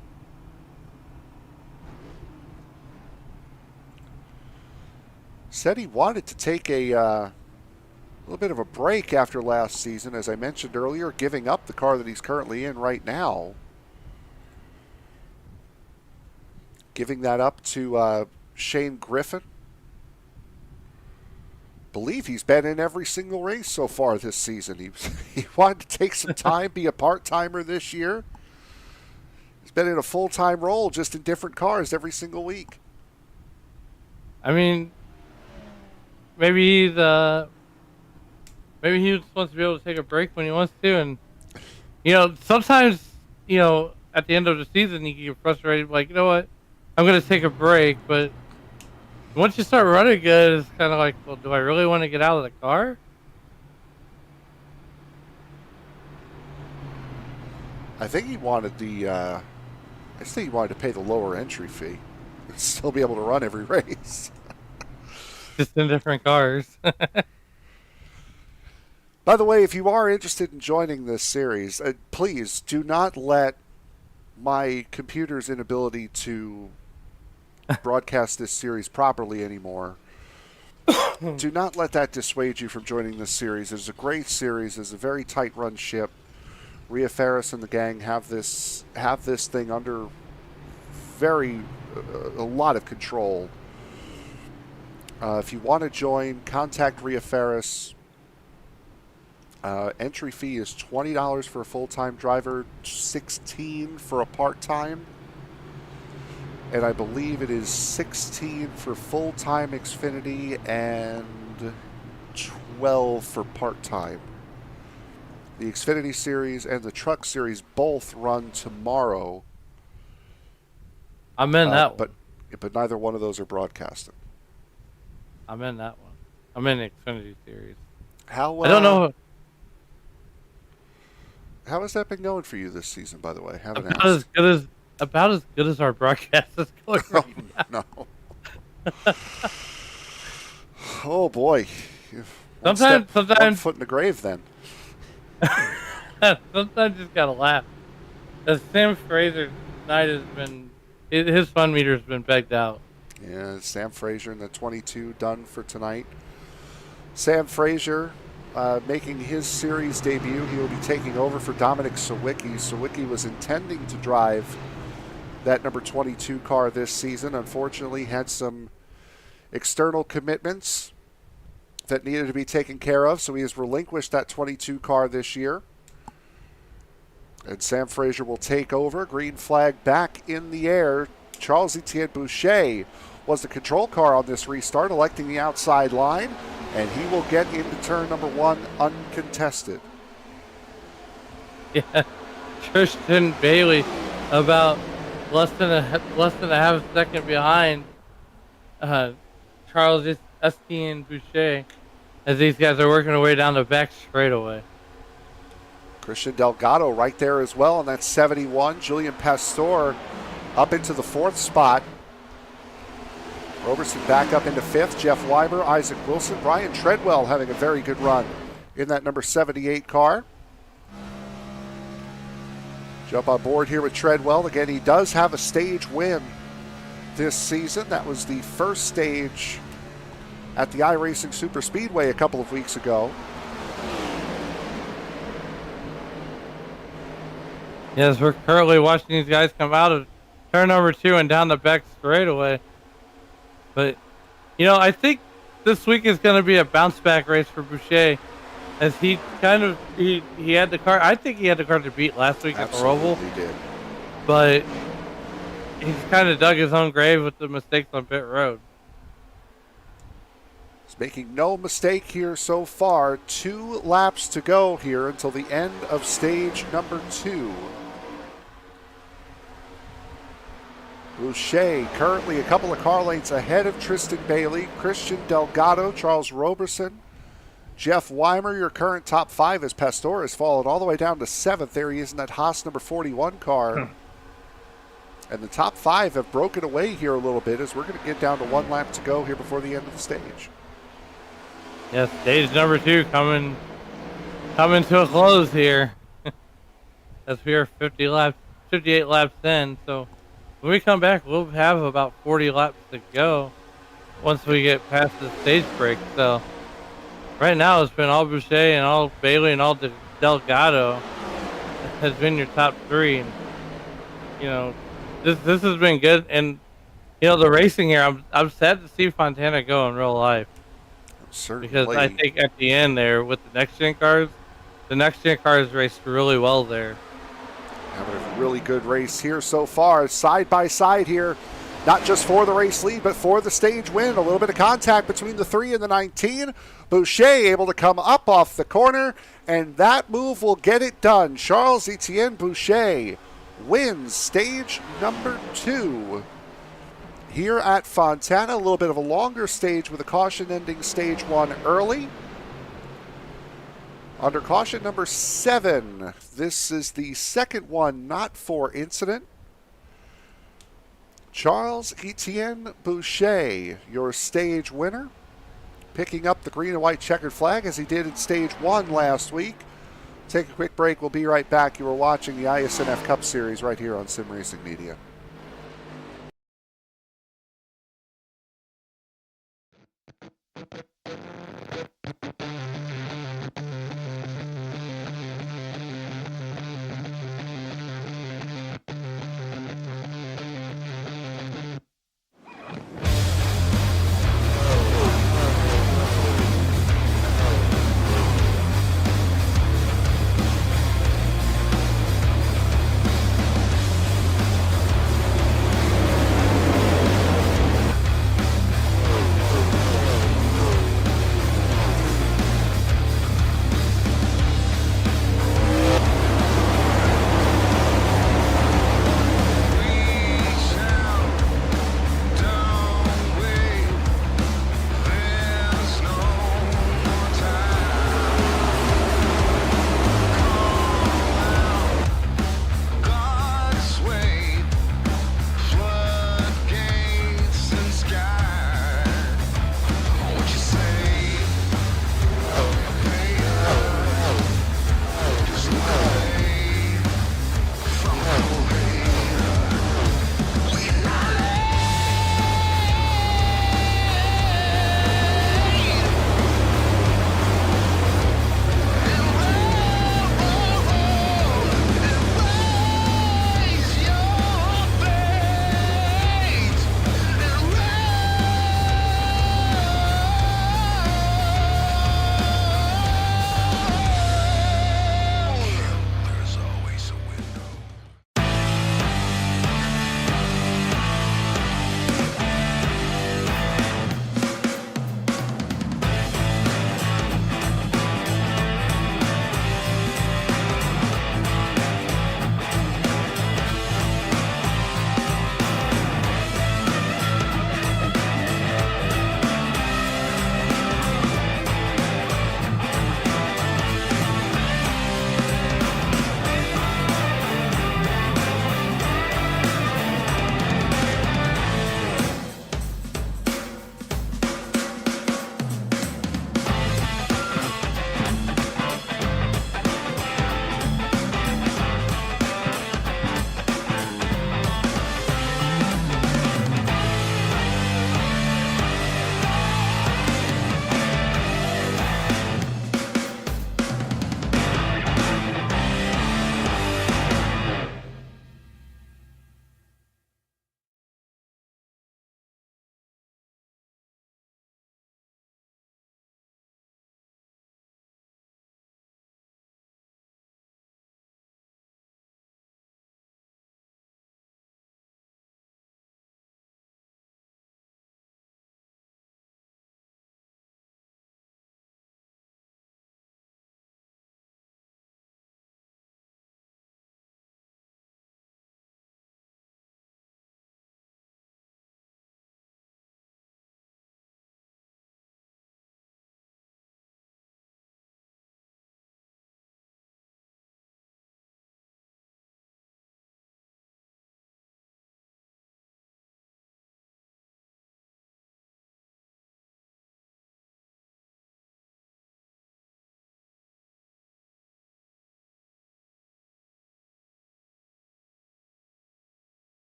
Said he wanted to take a little bit of a break after last season, as I mentioned earlier, giving up the car that he's currently in right now. Giving that up to Shane Griffin. Believe he's been in every single race so far this season. He wanted to take some time, be a part-timer this year. He's been in a full-time role, just in different cars every single week. I mean, maybe he just wants to be able to take a break when he wants to, and sometimes at the end of the season you get frustrated, like, you know what, I'm going to take a break, but once you start running good, it's kind of like, well, do I really want to get out of the car? I think he wanted I think he wanted to pay the lower entry fee and still be able to run every race. Just in different cars. By the way, if you are interested in joining this series, please do not let my computer's inability to broadcast this series properly anymore. Do not let that dissuade you from joining this series. It's a great series. It's a very tight run ship. Rhea Ferris and the gang have this thing under a lot of control. If you want to join, contact Rhea Ferris. Entry fee is $20 for a full-time driver, $16 for a part-time, and I believe it is $16 for full-time Xfinity and $12 for part-time. The Xfinity Series and the Truck Series both run tomorrow. I'm in that one. But neither one of those are broadcasted. I'm in that one. I'm in the Xfinity Series. How I don't know. How has that been going for you this season, by the way? Haven't about asked. about as good as our broadcast is going right now. No. Oh boy. Sometimes one foot in the grave then. Sometimes you just gotta laugh. As Sam Fraser night has been, his fun meter has been pegged out. Yeah, Sam Frazier in the 22 done for tonight. Sam Frazier making his series debut. He will be taking over for Dominic Sawicki. Sawicki was intending to drive that number 22 car this season. Unfortunately, had some external commitments that needed to be taken care of, so he has relinquished that 22 car this year. And Sam Frazier will take over. Green flag back in the air. Charles Etienne Boucher was the control car on this restart, electing the outside line, and he will get into turn number 1 uncontested. Yeah, Tristan Bailey about less than a half second behind Charles Estienne Boucher as these guys are working their way down the back straightaway. Christian Delgado right there as well, and that's 71. Julian Pastor up into the 4th spot. Roberson back up into 5th. Jeff Weimer, Isaac Wilson, Brian Treadwell having a very good run in that number 78 car. Jump on board here with Treadwell. Again, he does have a stage win this season. That was the first stage at the iRacing Super Speedway a couple of weeks ago. Yes, we're currently watching these guys come out of turn number 2 and down the back straightaway. But, you know, I think this week is going to be a bounce back race for Boucher, as he kind of he had the car. I think he had the car to beat last week at the Roval. He did. But he's kind of dug his own grave with the mistakes on pit road. He's making no mistake here so far. 2 laps to go here until the end of stage number 2. Boucher currently a couple of car lengths ahead of Tristan Bailey, Christian Delgado, Charles Roberson, Jeff Weimer, your current top 5, as Pastor has fallen all the way down to 7th. There he is in that Haas number 41 car. And the top 5 have broken away here a little bit as we're going to get down to 1 lap to go here before the end of the stage. Yes, stage number 2 coming to a close here. As we are 58 laps in, so when we come back, we'll have about 40 laps to go once we get past the stage break. So right now, it's been all Boucher and all Bailey and all Delgado has been your top 3. And, you know, this has been good. And, you know, the racing here, I'm sad to see Fontana go in real life. Certainly. Because I think at the end there with the NextGen cars, the NextGen cars raced really well there. Having a really good race here so far, side by side here, not just for the race lead, but for the stage win. A little bit of contact between the 3 and the 19. Boucher able to come up off the corner, and that move will get it done. Charles Etienne Boucher wins stage number 2 here at Fontana. A little bit of a longer stage with a caution ending stage 1 early. Under caution number 7, this is the second one not for incident. Charles Etienne Boucher, your stage winner, picking up the green and white checkered flag as he did in stage 1 last week. Take a quick break. We'll be right back. You are watching the iSNF Cup Series right here on Sim Racing Media.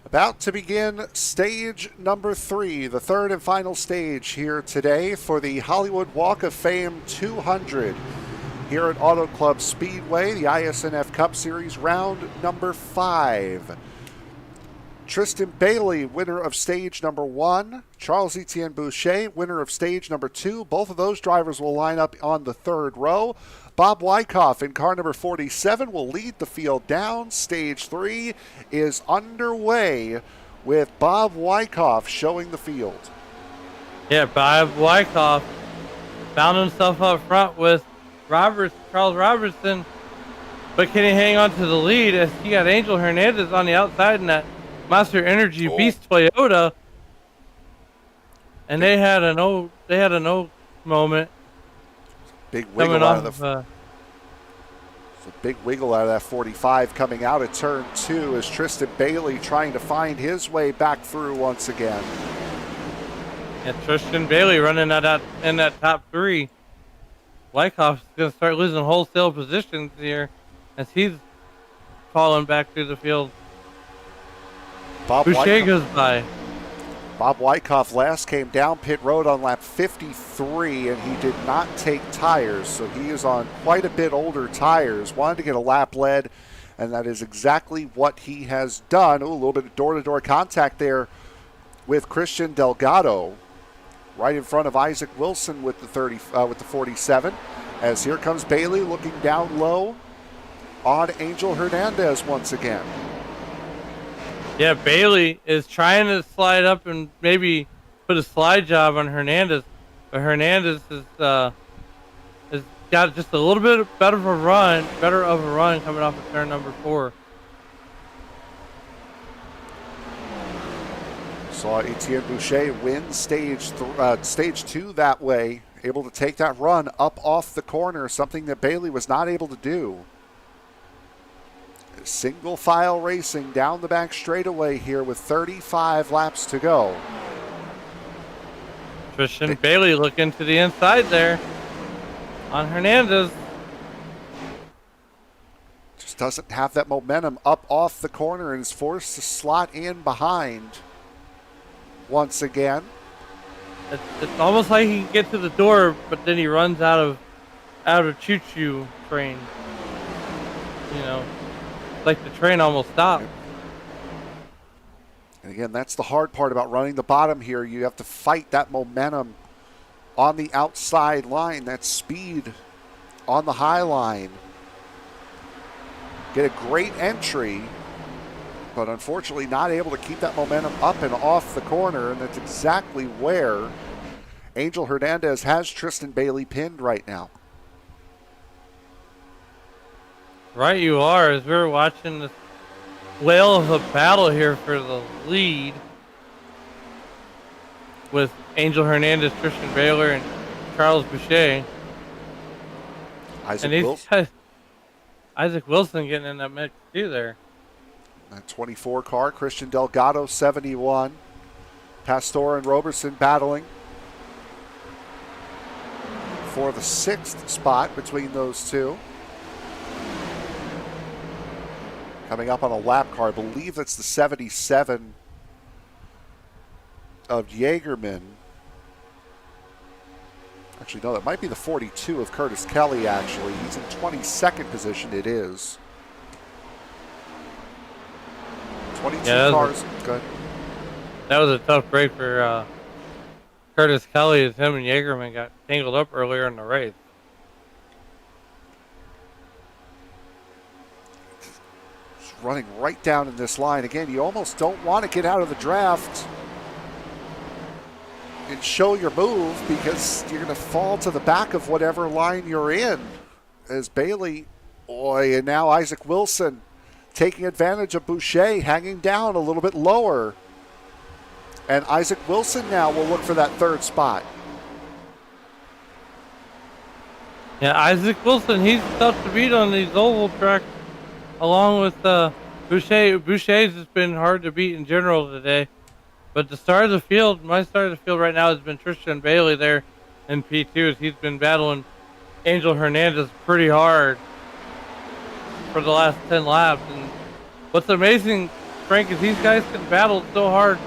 About to begin stage number 3, the third and final stage here today for the Hollywood Walk of Fame 200 here at Auto Club Speedway, the iSNF Cup Series, round number 5. Tristan Bailey, winner of stage number 1. Charles-Etienne Boucher, winner of stage number 2. Both of those drivers will line up on the third row. Bob Wyckoff in car number 47 will lead the field down. Stage 3 is underway with Bob Wyckoff showing the field. Yeah, Bob Wyckoff found himself up front with Charles Robertson, but can he hang on to the lead as he got Angel Hernandez on the outside in that Monster Energy Beast Toyota, and they had an O moment. Big wiggle out of the big wiggle out of that 45 coming out of turn 2 as Tristan Bailey trying to find his way back through once again. Yeah, Tristan Bailey running in that top 3. Wyckoff's going to start losing wholesale positions here as he's falling back through the field. Boucher goes by. Bob Wyckoff last came down pit road on lap 53, and he did not take tires, so he is on quite a bit older tires. Wanted to get a lap lead, and that is exactly what he has done. Ooh, a little bit of door-to-door contact there with Christian Delgado, right in front of Isaac Wilson with the 47. As here comes Bailey looking down low on Angel Hernandez once again. Yeah, Bailey is trying to slide up and maybe put a slide job on Hernandez, but Hernandez has got just a little bit better of a run coming off of turn number 4. Saw Etienne Boucher win stage 2 that way, able to take that run up off the corner, something that Bailey was not able to do. Single file racing down the back straightaway here with 35 laps to go. Tristan Bailey looking to the inside there on Hernandez. Just doesn't have that momentum up off the corner and is forced to slot in behind once again. It's almost like he can get to the door, but then he runs out of choo-choo train. You know, like the train almost stopped. And again, that's the hard part about running the bottom here. You have to fight that momentum on the outside line, that speed on the high line. Get a great entry, but unfortunately not able to keep that momentum up and off the corner, and that's exactly where Angel Hernandez has Tristan Bailey pinned right now. Right you are, as we're watching this whale of a battle here for the lead with Angel Hernandez, Tristan Baylor, and Charles Boucher. Isaac Wilson getting in that mix too there. That 24 car, Christian Delgado, 71. Pastor and Roberson battling for the 6th spot between those two. Coming up on a lap car, I believe that's the 77 of Jaegerman. Actually, no, that might be the 42 of Curtis Kelly, actually. He's in 22nd position, it is. 22 cars. Good. That was a tough break for Curtis Kelly as him and Jaegerman got tangled up earlier in the race. Running right down in this line. Again, you almost don't want to get out of the draft and show your move because you're going to fall to the back of whatever line you're in. As Bailey, and now Isaac Wilson taking advantage of Boucher, hanging down a little bit lower. And Isaac Wilson now will look for that 3rd spot. Yeah, Isaac Wilson, he's tough to beat on these oval tracks. Along with Boucher. Boucher's has been hard to beat in general today. But the star of the field, my star of the field right now has been Tristan Bailey there in P2 as he's been battling Angel Hernandez pretty hard for the last 10 laps. And what's amazing Frank, is these guys can battle so hard,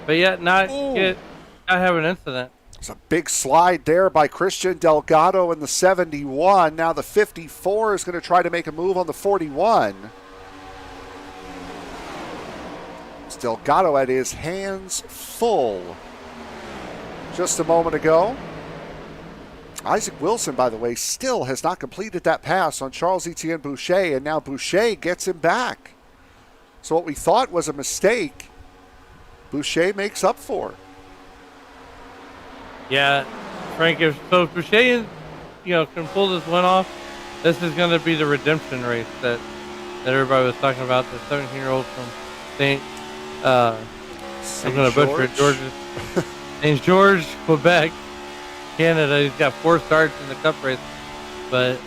but yet not Ooh. not have an incident. It's a big slide there by Christian Delgado in the 71. Now the 54 is going to try to make a move on the 41. It's Delgado had his hands full just a moment ago. Isaac Wilson, by the way, still has not completed that pass on Charles-Etienne Boucher, and now Boucher gets him back. So what we thought was a mistake, Boucher makes up for. Yeah, Frank, if Boucher, can pull this win off, this is going to be the redemption race that everybody was talking about. The 17-year-old from I'm going to butcher it, Georgia. St. George, Quebec, Canada. He's got 4 starts in the Cup race, but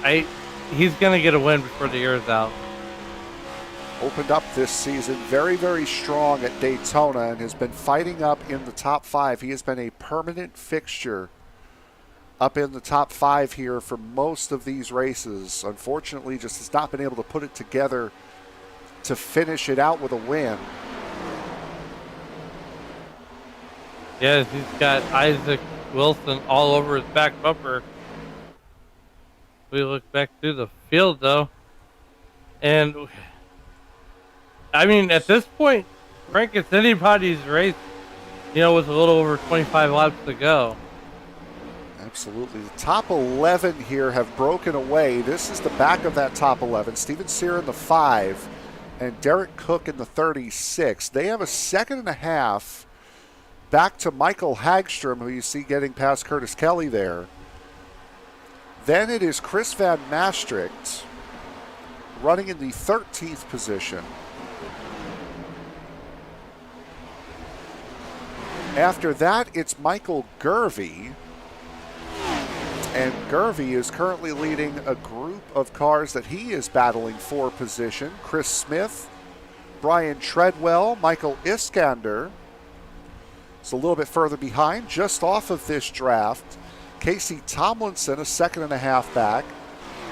he's going to get a win before the year is out. Opened up this season very, very strong at Daytona and has been fighting up in the top 5. He has been a permanent fixture up in the top 5 here for most of these races. Unfortunately, just has not been able to put it together to finish it out with a win. Yes, he's got Isaac Wilson all over his back bumper. We look back through the field, though, and I mean, at this point, Frank, it's anybody's race, with a little over 25 laps to go. Absolutely. The top 11 here have broken away. This is the back of that top 11. Steven Sear in the 5 and Derek Cook in the 36. They have a second and a half back to Michael Hagstrom, who you see getting past Curtis Kelly there. Then it is Chris Van Maastricht running in the 13th position. After that, it's Michael Gervey. And Gervey is currently leading a group of cars that he is battling for position. Chris Smith, Brian Treadwell, Michael Iskander. It's a little bit further behind, just off of this draft. Casey Tomlinson, a second and a half back.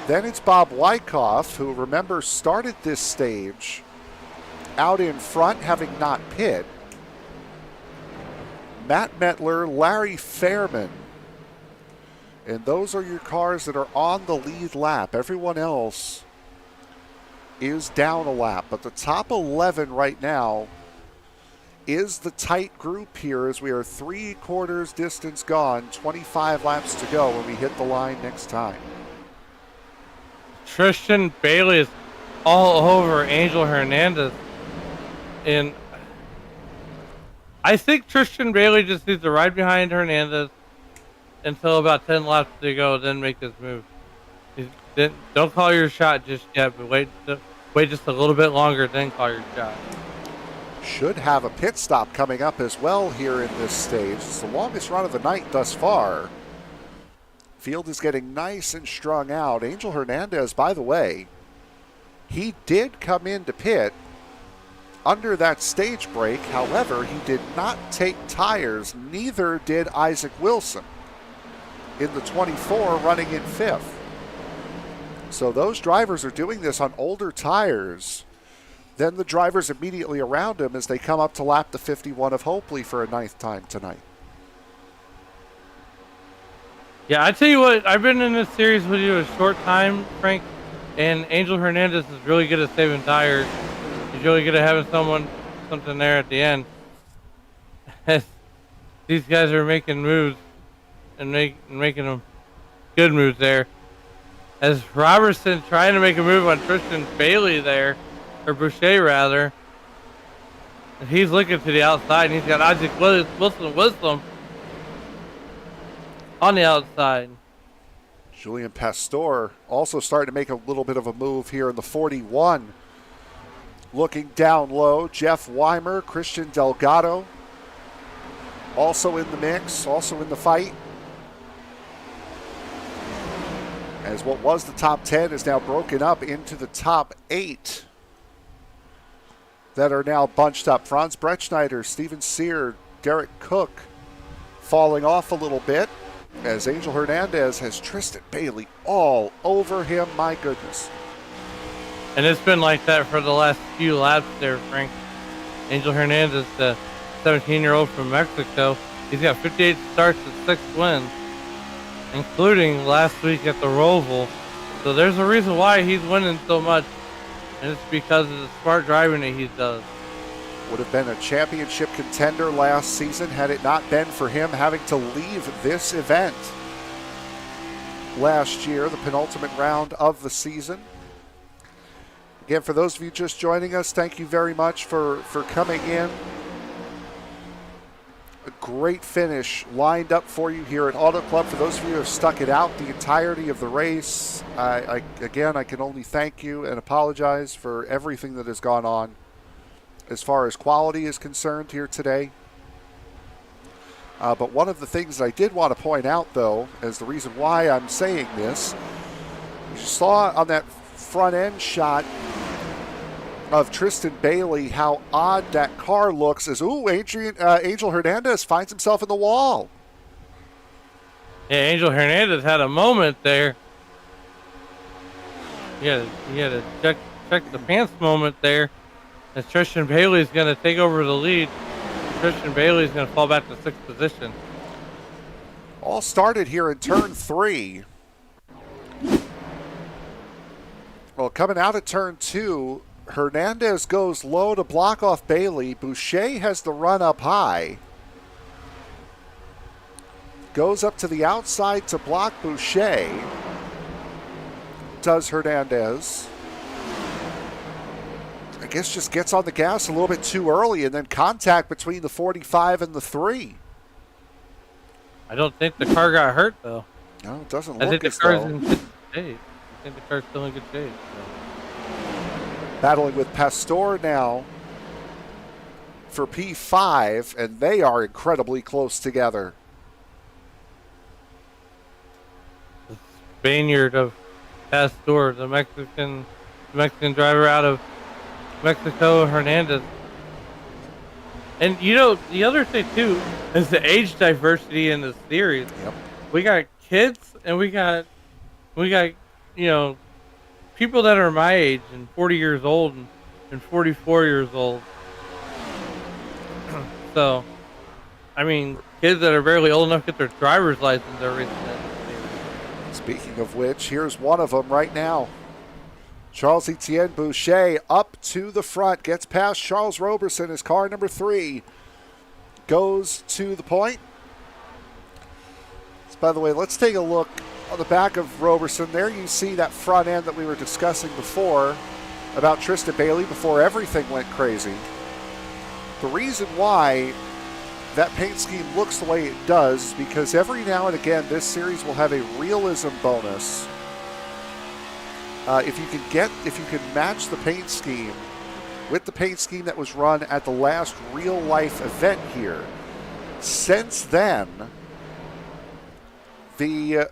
Then it's Bob Wyckoff, who, remember, started this stage out in front, having not pit. Matt Mettler, Larry Fairman. And those are your cars that are on the lead lap. Everyone else is down a lap. But the top 11 right now is the tight group here as we are 3/4 distance gone, 25 laps to go when we hit the line next time. Tristan Bailey is all over Angel Hernandez. And I think Tristan Bailey just needs to ride behind Hernandez until about 10 laps to go, then make his move. Don't call your shot just yet, but wait just a little bit longer, then call your shot. Should have a pit stop coming up as well here in this stage. It's the longest run of the night thus far. Field is getting nice and strung out. Angel Hernandez, by the way, he did come into pit under that stage break. However, he did not take tires. Neither did Isaac Wilson in the 24 running in 5th. So those drivers are doing this on older tires than the drivers immediately around him as they come up to lap the 51 of Hopely for a 9th time tonight. Yeah, I tell you what, I've been in this series with you a short time, Frank, and Angel Hernandez is really good at saving tires. He's really good at having something there at the end. These guys are making moves and making them good moves there. As Robertson trying to make a move on Tristan Bailey there, or Boucher rather. And he's looking to the outside, and he's got Isaac Wilson on the outside. Julian Pastor also starting to make a little bit of a move here in the 41. Looking down low, Jeff Weimer, Christian Delgado also in the mix, also in the fight. As what was the top 10 is now broken up into the top 8 that are now bunched up. Franz Bretschneider, Steven Sear, Derek Cook falling off a little bit as Angel Hernandez has Tristan Bailey all over him. My goodness. And it's been like that for the last few laps there, Frank. Angel Hernandez, the 17-year-old from Mexico, he's got 58 starts and 6 wins, including last week at the Roval. So there's a reason why he's winning so much, and it's because of the smart driving that he does. Would have been a championship contender last season had it not been for him having to leave this event last year, the penultimate round of the season. Again, for those of you just joining us, thank you very much for coming in. A great finish lined up for you here at Auto Club. For those of you who have stuck it out the entirety of the race, I can only thank you and apologize for everything that has gone on as far as quality is concerned here today. But one of the things I did want to point out, though, as the reason why I'm saying this, you saw on that front end shot of Tristan Bailey how odd that car looks as, Angel Hernandez finds himself in the wall. Yeah, Angel Hernandez had a moment there. He had a check the pants moment there. As Tristan Bailey's going to take over the lead. Tristan Bailey's going to fall back to 6th position. All started here in turn 3. Well, coming out of turn 2, Hernandez goes low to block off Bailey. Boucher has the run up high. Goes up to the outside to block Boucher. Does Hernandez. I guess just gets on the gas a little bit too early, and then contact between the 45 and the 3. I don't think the car got hurt, though. No, it doesn't I look think the as car's though. in good shape. I think the car's still in good shape. Battling with Pastor now for P5, and they are incredibly close together. The Spaniard of Pastor, the Mexican driver out of Mexico, Hernandez. And the other thing too is the age diversity in the series. Yep. We got kids and we got people that are my age and 40 years old and 44 years old. So, I mean, kids that are barely old enough to get their driver's license are racing in the series. Speaking of which, here's one of them right now. Charles Etienne Boucher up to the front, gets past Charles Roberson, his car number 3, goes to the point. So, by the way, let's take a look on the back of Roberson. There you see that front end that we were discussing before about Tristan Bailey before everything went crazy. The reason why that paint scheme looks the way it does is because every now and again this series will have a realism bonus. If you can match the paint scheme with the paint scheme that was run at the last real life event here. Since then, the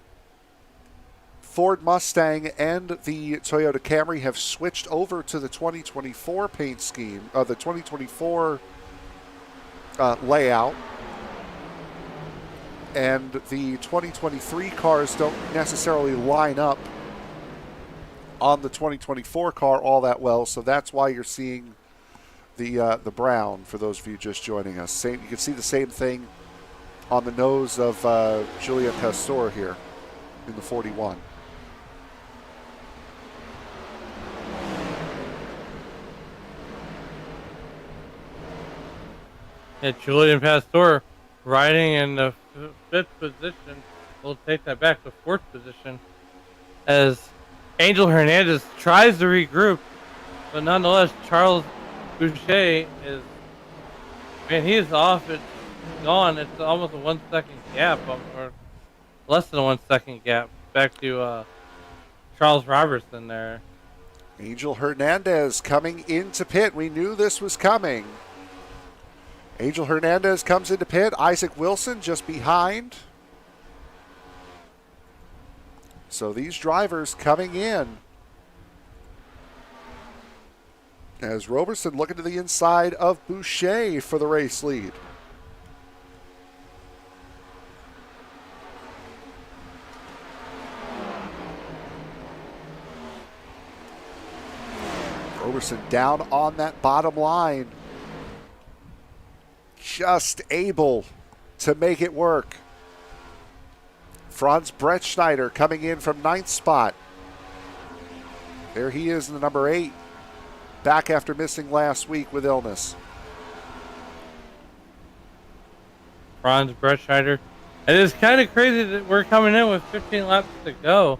Ford Mustang and the Toyota Camry have switched over to the 2024 paint scheme, the 2024 layout. And the 2023 cars don't necessarily line up on the 2024 car all that well, so that's why you're seeing the brown. For those of you just joining us, you can see the same thing on the nose of Julian Pastor here in the 41. Yeah, Julian Pastor riding in the 5th position. We'll take that back to 4th position as Angel Hernandez tries to regroup, but nonetheless, Charles Boucher he is off. It's gone. It's almost a 1 second gap, or less than a 1 second gap, back to Charles Robertson there. Angel Hernandez coming into pit. We knew this was coming. Angel Hernandez comes into pit. Isaac Wilson just behind. So these drivers coming in. As Roberson looking to the inside of Boucher for the race lead. Roberson down on that bottom line. just able to make it work. Franz Brettschneider coming in from 9th spot. There he is in the number 8, back after missing last week with illness. Franz Brettschneider. It is kind of crazy that we're coming in with 15 laps to go.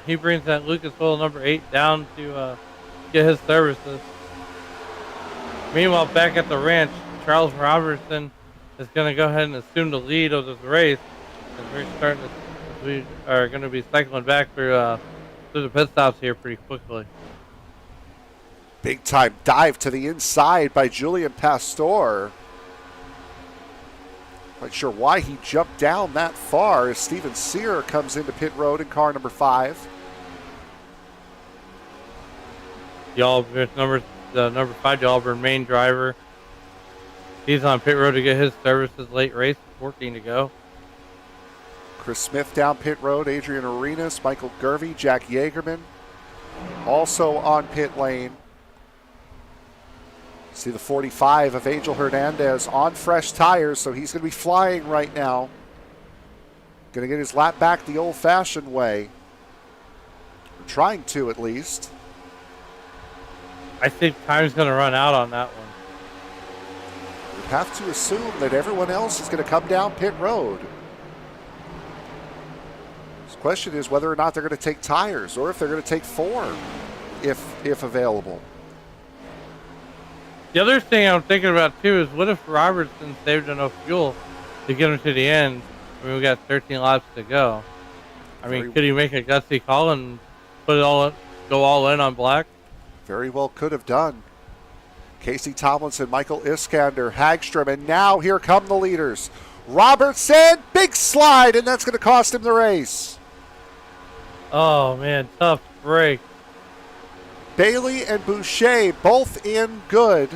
He brings that Lucas Oil number 8 down to get his services. Meanwhile, back at the ranch, Charles Robertson is going to go ahead and assume the lead of this race. We are going to be cycling back through the pit stops here pretty quickly. Big time dive to the inside by Julian Pastor. Not sure why he jumped down that far as Steven Sear comes into pit road in car number 5. The number 5, the Auburn main driver. He's on pit road to get his services late race, 14 to go. Chris Smith down pit road, Adrian Arenas, Michael Gervey, Jack Yeagerman also on pit lane. See the 45 of Angel Hernandez on fresh tires, so he's going to be flying right now. Going to get his lap back the old-fashioned way. Or trying to, at least. I think time's going to run out on that one. You'd have to assume that everyone else is going to come down pit road. The question is whether or not they're going to take tires, or if they're going to take 4, if available. The other thing I'm thinking about, too, is what if Robertson saved enough fuel to get him to the end? I mean, we got 13 laps to go. I mean, could he make a gutsy call and put it all in, go all in on black? Very well could have done. Casey Tomlinson, Michael Iskander, Hagstrom, and now here come the leaders. Robertson, big slide, and that's going to cost him the race. Oh, man, tough break. Bailey and Boucher both in good.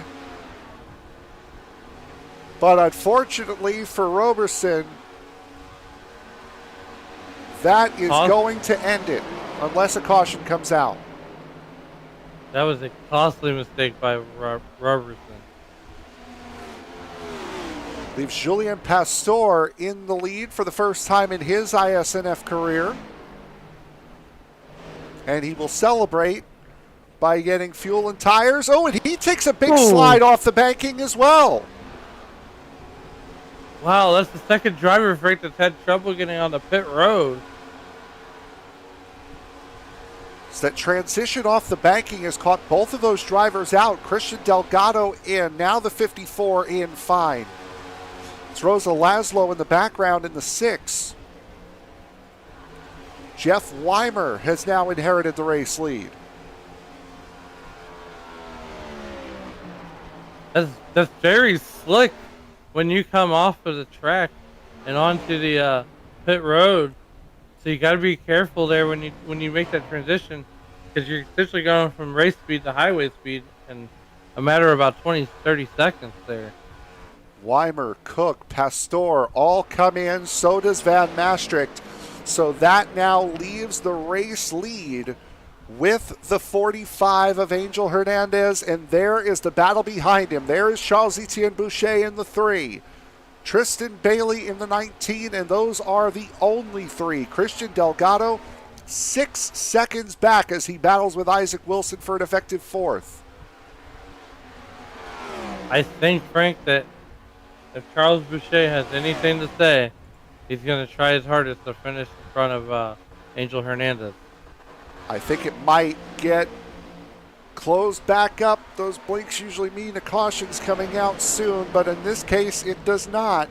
But unfortunately for Robertson, that is going to end it unless a caution comes out. That was a costly mistake by Robertson. Leaves Julien Pastor in the lead for the first time in his iSNF career. And he will celebrate by getting fuel and tires. Oh, and he takes a big slide off the banking as well. Wow, that's the second driver Frank that's had trouble getting on the pit road. So that transition off the banking has caught both of those drivers out. Christian Delgado in, now the 54 in fine. It's Rosa Laszlo in the background in the 6. Jeff Weimer has now inherited the race lead. That's very slick when you come off of the track and onto the pit road. So you got to be careful there when you make that transition, because you're essentially going from race speed to highway speed in a matter of about 20-30 seconds there. Weimer, Cook, Pastor all come in. So does Van Maastricht. So that now leaves the race lead with the 45 of Angel Hernandez, and there is the battle behind him. There is Charles-Etienne Boucher in the 3. Tristan Bailey in the 19, and those are the only 3. Christian Delgado, 6 seconds back as he battles with Isaac Wilson for an effective 4th. I think, Frank, that if Charles Boucher has anything to say, he's going to try his hardest to finish in front of Angel Hernandez. I think it might get closed back up. Those blinks usually mean a caution's coming out soon, but in this case, it does not.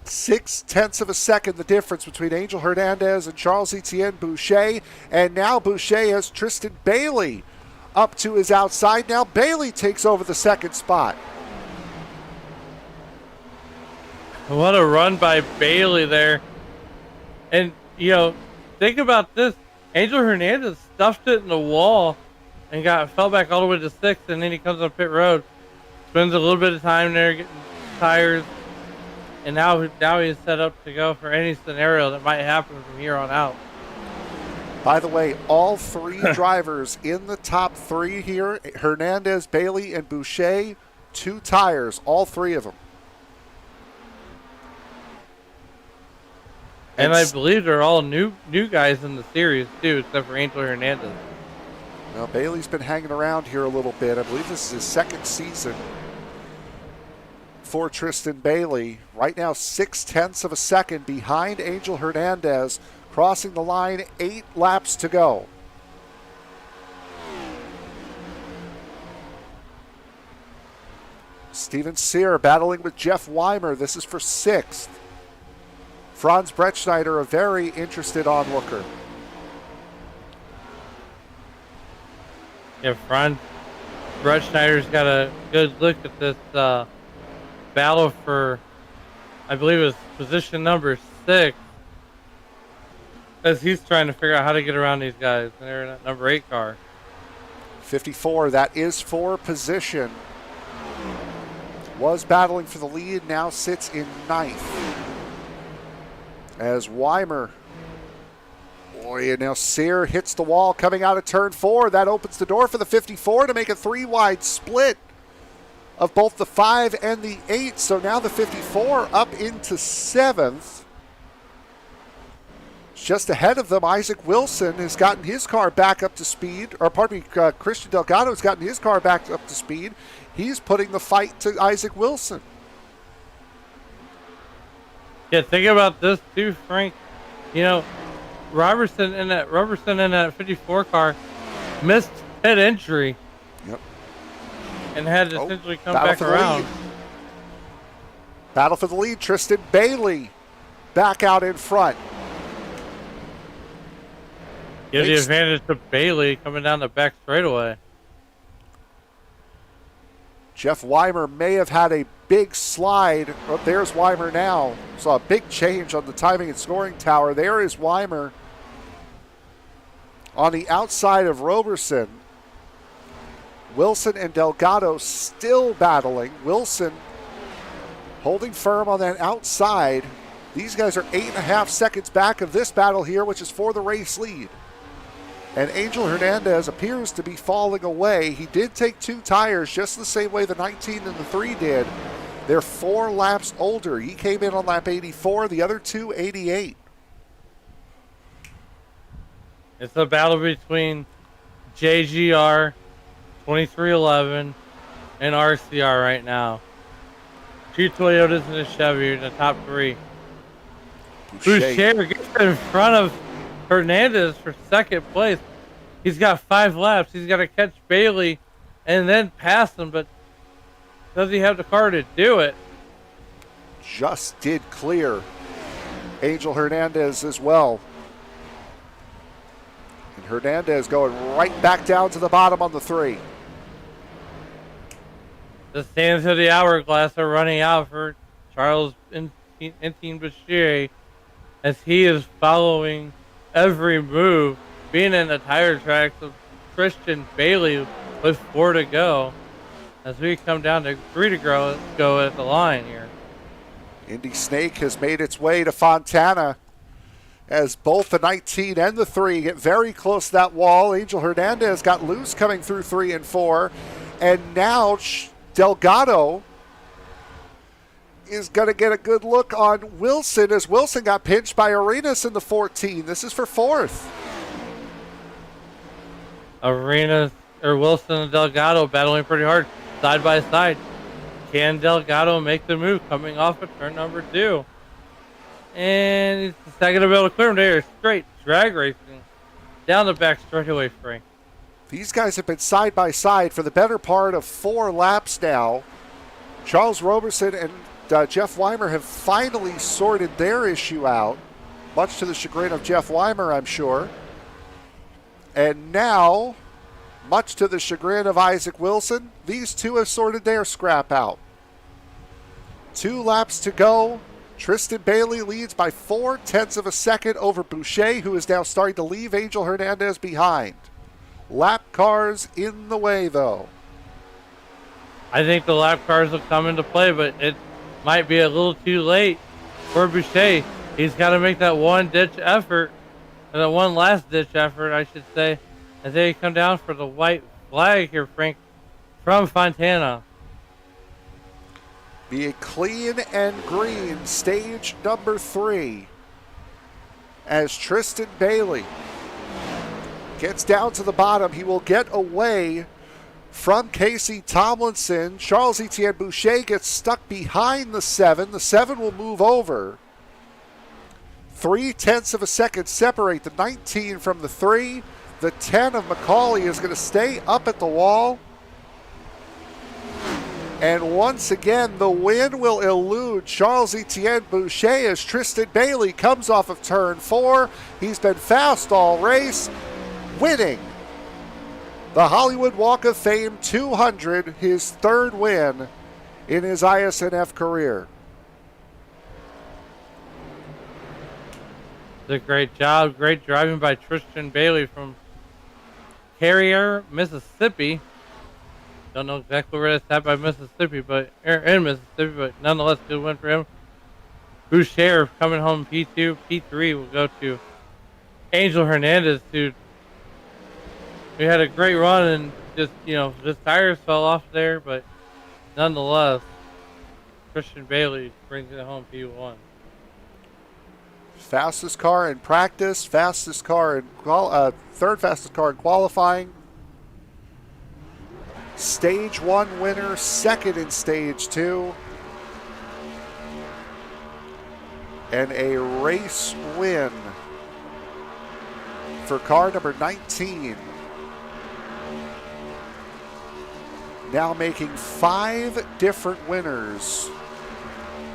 0.6 of a second, the difference between Angel Hernandez and Charles-Etienne Boucher. And now Boucher has Tristan Bailey up to his outside. Now Bailey takes over the 2nd spot. What a run by Bailey there. And, you know, think about this. Angel Hernandez stuffed it in the wall and fell back all the way to 6th, and then he comes on pit road, spends a little bit of time there getting tires, and now he's set up to go for any scenario that might happen from here on out. By the way, all three drivers in the top three here, Hernandez, Bailey, and Boucher, 2 tires, all 3 of them. And I believe they're all new guys in the series, too, except for Angel Hernandez. Now, Bailey's been hanging around here a little bit. I believe this is his 2nd season for Tristan Bailey. Right now, 0.6 of a second behind Angel Hernandez, crossing the line, 8 laps to go. Steven Sear battling with Jeff Weimer. This is for 6th. Franz Bretschneider, a very interested onlooker. Yeah, Franz Bretschneider's got a good look at this battle for, I believe it was position number 6, as he's trying to figure out how to get around these guys. And they're in that number 8 car. 54, that is for position. Was battling for the lead, now sits in 9th. As Weimer, boy, and now Sear hits the wall coming out of turn 4. That opens the door for the 54 to make a 3-wide split of both the 5 and the 8. So now the 54 up into 7th. Just ahead of them, Isaac Wilson has gotten his car back up to speed. Or pardon me, Christian Delgado has gotten his car back up to speed. He's putting the fight to Isaac Wilson. Yeah, think about this too, Frank. You know, Robertson in that 54 car missed pit entry. Yep. And had to essentially come back around. Battle for the lead. Tristan Bailey back out in front. Give the advantage to Bailey coming down the back straightaway. Jeff Weimer may have had a big slide. Oh, there's Weimer now. Saw a big change on the timing and scoring tower. There is Weimer on the outside of Roberson. Wilson and Delgado still battling. Wilson holding firm on that outside. These guys are 8.5 seconds back of this battle here, which is for the race lead. And Angel Hernandez appears to be falling away. He did take 2 tires just the same way the 19 and the 3 did. They're 4 laps older. He came in on lap 84, the other 2, 88. It's a battle between JGR 2311 and RCR right now. 2 Toyotas and a Chevy in the top 3. Boucher gets in front of Hernandez for 2nd place. He's got 5 laps. He's got to catch Bailey and then pass him, but does he have the car to do it? Just did clear Angel Hernandez as well. And Hernandez going right back down to the bottom on the 3. The sands of the hourglass are running out for Charles Etienne Boucher as he is following every move, being in the tire tracks of Christian Bailey with 4 to go as we come down to 3 to go at the line here. Indy Snake has made its way to Fontana as both the 19 and the 3 get very close to that wall. Angel Hernandez got loose coming through 3 and 4. And now Delgado is going to get a good look on Wilson as Wilson got pinched by Arenas in the 14. This is for 4th. Arenas, or Wilson and Delgado battling pretty hard, side by side. Can Delgado make the move coming off of turn number 2? And he's not going to be able to clear him there. Straight drag racing down the back straightaway, Frank. These guys have been side by side for the better part of 4 laps now. Charles Roberson and Jeff Weimer have finally sorted their issue out, much to the chagrin of Jeff Weimer, I'm sure. And now, much to the chagrin of Isaac Wilson, these 2 have sorted their scrap out. 2 laps to go. Tristan Bailey leads by 0.4 of a second over Boucher, who is now starting to leave Angel Hernandez behind. Lap cars in the way, though. I think the lap cars will come into play, but it might be a little too late for Boucher. He's got to make that one-ditch effort the one last ditch effort, I should say, as they come down for the white flag here, Frank, from Fontana. Be a clean and green stage number 3 as Tristan Bailey gets down to the bottom. He will get away from Casey Tomlinson. Charles Etienne Boucher gets stuck behind the 7. The 7 will move over. 0.3 of a second separate the 19 from the 3. The 10 of McCauley is going to stay up at the wall. And once again, the win will elude Charles Etienne Boucher as Tristan Bailey comes off of turn 4. He's been fast all race, winning the Hollywood Walk of Fame 200, his 3rd win in his iSNF career. It's a great job, great driving by Tristan Bailey from Carrier, Mississippi. Don't know exactly where that's at by Mississippi, but in Mississippi, but nonetheless, good win for him. Boucher coming home P2, P3 will go to Angel Hernandez, who had a great run and just his tires fell off there, but nonetheless, Tristan Bailey brings it home P1. Fastest car in practice, fastest car in third fastest car in qualifying. Stage 1 winner, 2nd in Stage 2. And a race win for car number 19. Now making 5 different winners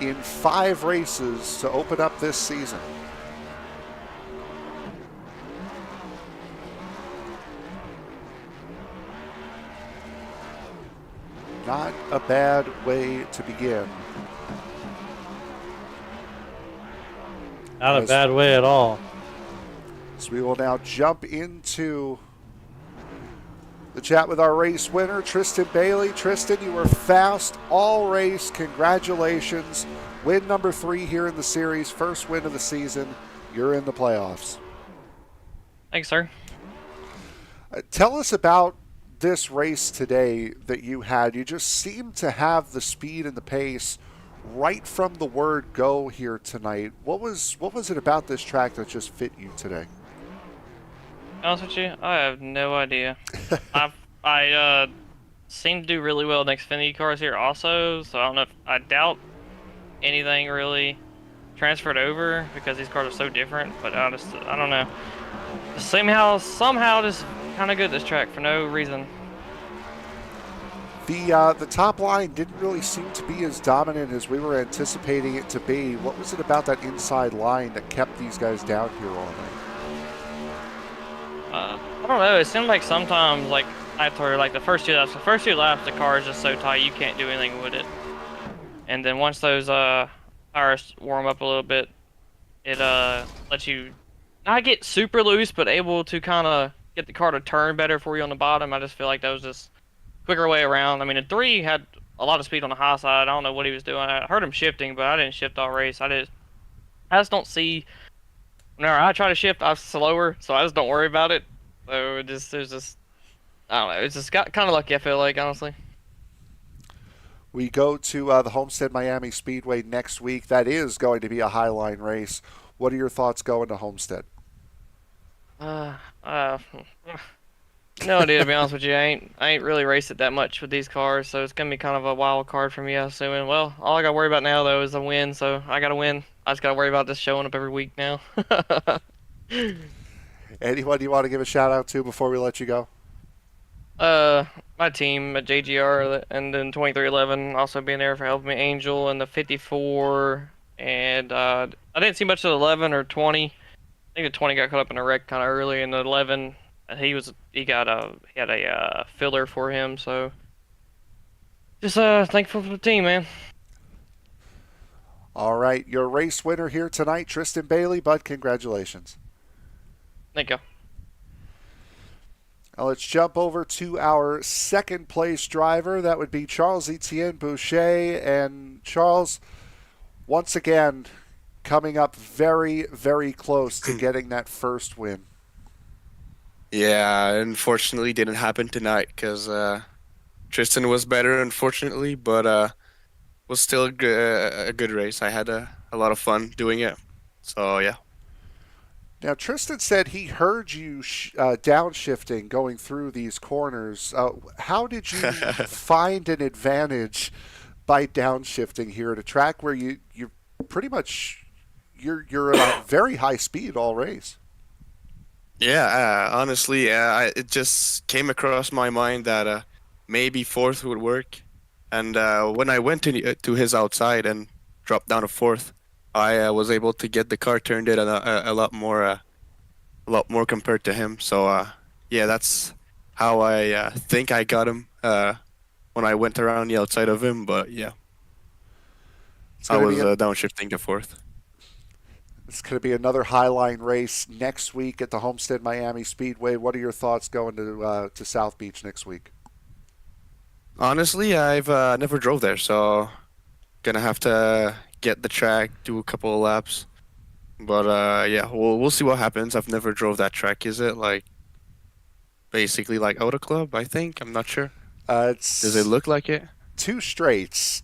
in 5 races to open up this season. Not a bad way to begin. Not a bad way at all. So we will now jump into the chat with our race winner, Tristan Bailey. Tristan, you were fast all race. Congratulations. Win number 3 here in the series. First win of the season. You're in the playoffs. Thanks, sir. Tell us about this race today that you had. You just seemed to have the speed and the pace right from the word go here tonight. What was it about this track that just fit you today? To be honest with you, I have no idea. I seem to do really well in Xfinity cars here also, so I don't know if I doubt anything really transferred over because these cars are so different, but I don't know. Somehow just kind of good at this track for no reason. The top line didn't really seem to be as dominant as we were anticipating it to be. What was it about that inside line that kept these guys down here all night? I don't know. It seemed like sometimes, like after like the first two laps, the car is just so tight you can't do anything with it. And then once those tires warm up a little bit, it lets you not get super loose, but able to kind of get the car to turn better for you on the bottom. I just feel like that was just quicker way around. I mean, the 3 had a lot of speed on the high side. I don't know what he was doing. I heard him shifting, but I didn't shift all race. I just don't see. Whenever I try to shift, I'm slower, so I just don't worry about it. So there's just I don't know. It's just got kind of lucky. I feel like, honestly. We go to the Homestead Miami Speedway next week. That is going to be a highline race. What are your thoughts going to Homestead? No idea, to be honest with you. I ain't really raced it that much with these cars, so it's gonna be kind of a wild card for me, I'm assuming. Well, all I gotta worry about now though is a win, so I gotta win. I just gotta worry about this showing up every week now. Anyone you want to give a shout out to before we let you go? My team at JGR, and then 2311 also being there for helping me. Angel and the 54, and I didn't see much of the 11 or 20. I think the 20 got caught up in a wreck kind of early, and the 11. He had a filler for him, so just thankful for the team, man. All right, your race winner here tonight, Tristan Bailey. Bud, congratulations. Thank you. Now let's jump over to our second place driver. That would be Charles Etienne Boucher. And Charles, once again, coming up very, very close to getting that first win. Yeah, unfortunately didn't happen tonight because Tristan was better, unfortunately, but was still a good race. I had a lot of fun doing it. So yeah. Now, Tristan said he heard you downshifting going through these corners. How did you find an advantage by downshifting here at a track where you pretty much you're at a very high speed all race? Yeah, honestly, it just came across my mind that maybe fourth would work. And when I went to his outside and dropped down to fourth, I was able to get the car turned in a lot more compared to him. So yeah, that's how I think I got him when I went around the outside of him. But yeah, I was downshifting to fourth. It's going to be another Highline race next week at the Homestead Miami Speedway. What are your thoughts going to South Beach next week? Honestly, I've never drove there, so gonna have to get the track, do a couple of laps. But yeah, we'll see what happens. I've never drove that track. Is it like basically like Auto Club? I think I'm not sure. Does it look like it? Two straights,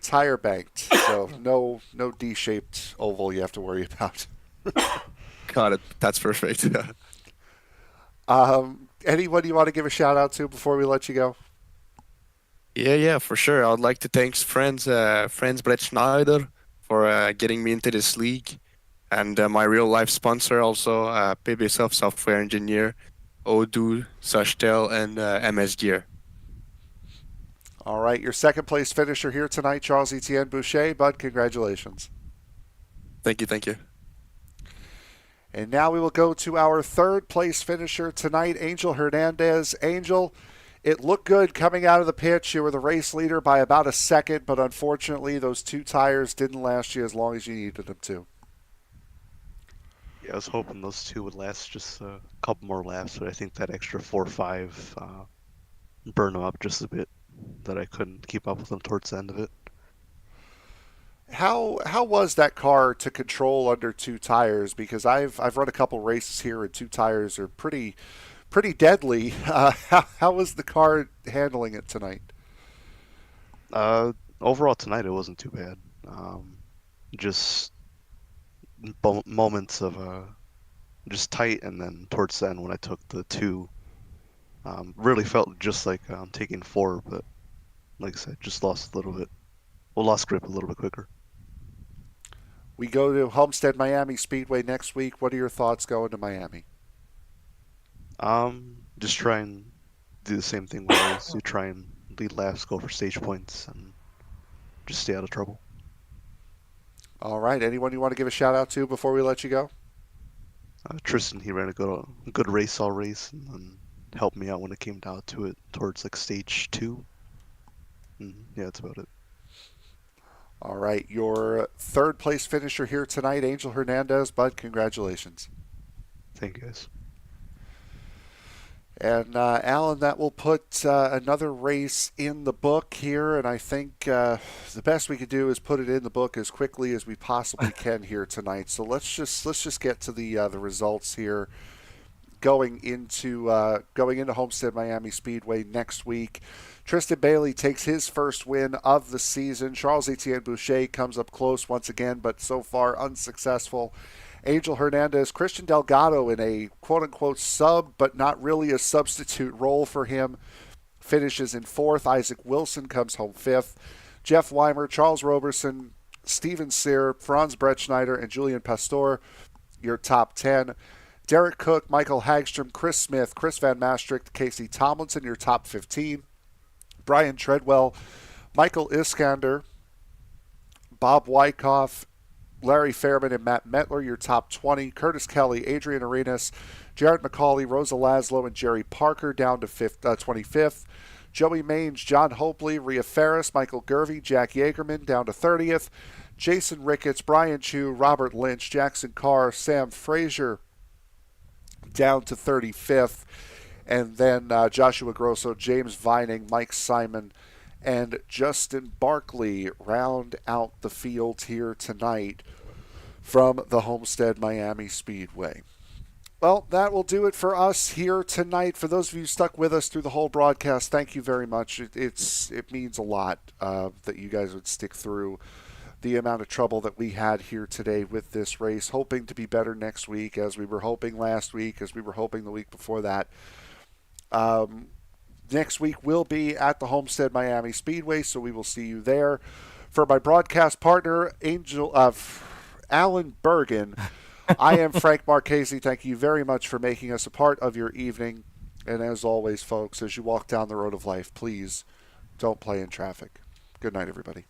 higher banked. So no D-shaped oval you have to worry about. Got it. That's perfect. Anyone you want to give a shout out to before we let you go? Yeah, for sure. I would like to thank friends Brett Schneider for getting me into this league, and my real life sponsor also, PBSF software engineer, Odoo, Sashtel, and MS Gear. All right, your second place finisher here tonight, Charles Etienne Boucher. Bud, congratulations. Thank you. And now we will go to our third place finisher tonight, Angel Hernandez. Angel, it looked good coming out of the pits. You were the race leader by about a second, but unfortunately those two tires didn't last you as long as you needed them to. Yeah, I was hoping those two would last just a couple more laps, but I think that extra 4 or 5 burned them up just a bit, that I couldn't keep up with them towards the end of it. How was that car to control under two tires? Because I've run a couple races here and two tires are pretty deadly. How was the car handling it tonight? Overall tonight it wasn't too bad. Just moments of just tight, and then towards the end when I took the 2, really felt just like taking 4, but like I said, just lost grip a little bit quicker. We go to Homestead Miami Speedway next week. What are your thoughts going to Miami? Just try and do the same thing we always do. Try and lead laps, go for stage points, and just stay out of trouble. All right. Anyone you want to give a shout out to before we let you go? Tristan, he ran a good race all race, and helped me out when it came down to it towards like stage 2. Yeah, that's about it. All right. Your third place finisher here tonight, Angel Hernandez. Bud, congratulations. Thank you, guys. And Alan, that will put another race in the book here, and I think the best we could do is put it in the book as quickly as we possibly can here tonight. So let's just get to the results here. Going into Homestead Miami Speedway next week, Tristan Bailey takes his first win of the season. Charles Etienne Boucher comes up close once again, but so far unsuccessful. Angel Hernandez, Christian Delgado in a quote-unquote sub, but not really a substitute role for him, finishes in 4th. Isaac Wilson comes home 5th. Jeff Weimer, Charles Roberson, Steven Sear, Franz Bretschneider, and Julian Pastor, your top 10. Derek Cook, Michael Hagstrom, Chris Smith, Chris Van Maastricht, Casey Tomlinson, your top 15. Brian Treadwell, Michael Iskander, Bob Wyckoff, Larry Fairman, and Matt Metler, your top 20. Curtis Kelly, Adrian Arenas, Jared McCauley, Rosa Laszlo, and Jerry Parker down to 25th. Joey Mange, John Hopley, Rhea Ferris, Michael Gervey, Jack Yeagerman down to 30th. Jason Ricketts, Brian Chu, Robert Lynch, Jackson Carr, Sam Frazier down to 35th. And then Joshua Grosso, James Vining, Mike Simon, and Justin Barkley round out the field here tonight. from the Homestead Miami Speedway. Well, that will do it for us here tonight. For those of you stuck with us through the whole broadcast, thank you very much. It means a lot that you guys would stick through the amount of trouble that we had here today with this race. Hoping to be better next week, as we were hoping last week, as we were hoping the week before that. Next week will be at the Homestead Miami Speedway, so we will see you there. For my broadcast partner, Alan Bergen, I am Frank Marchese. Thank you very much for making us a part of your evening. And as always, folks, as you walk down the road of life, please don't play in traffic. Good night, everybody.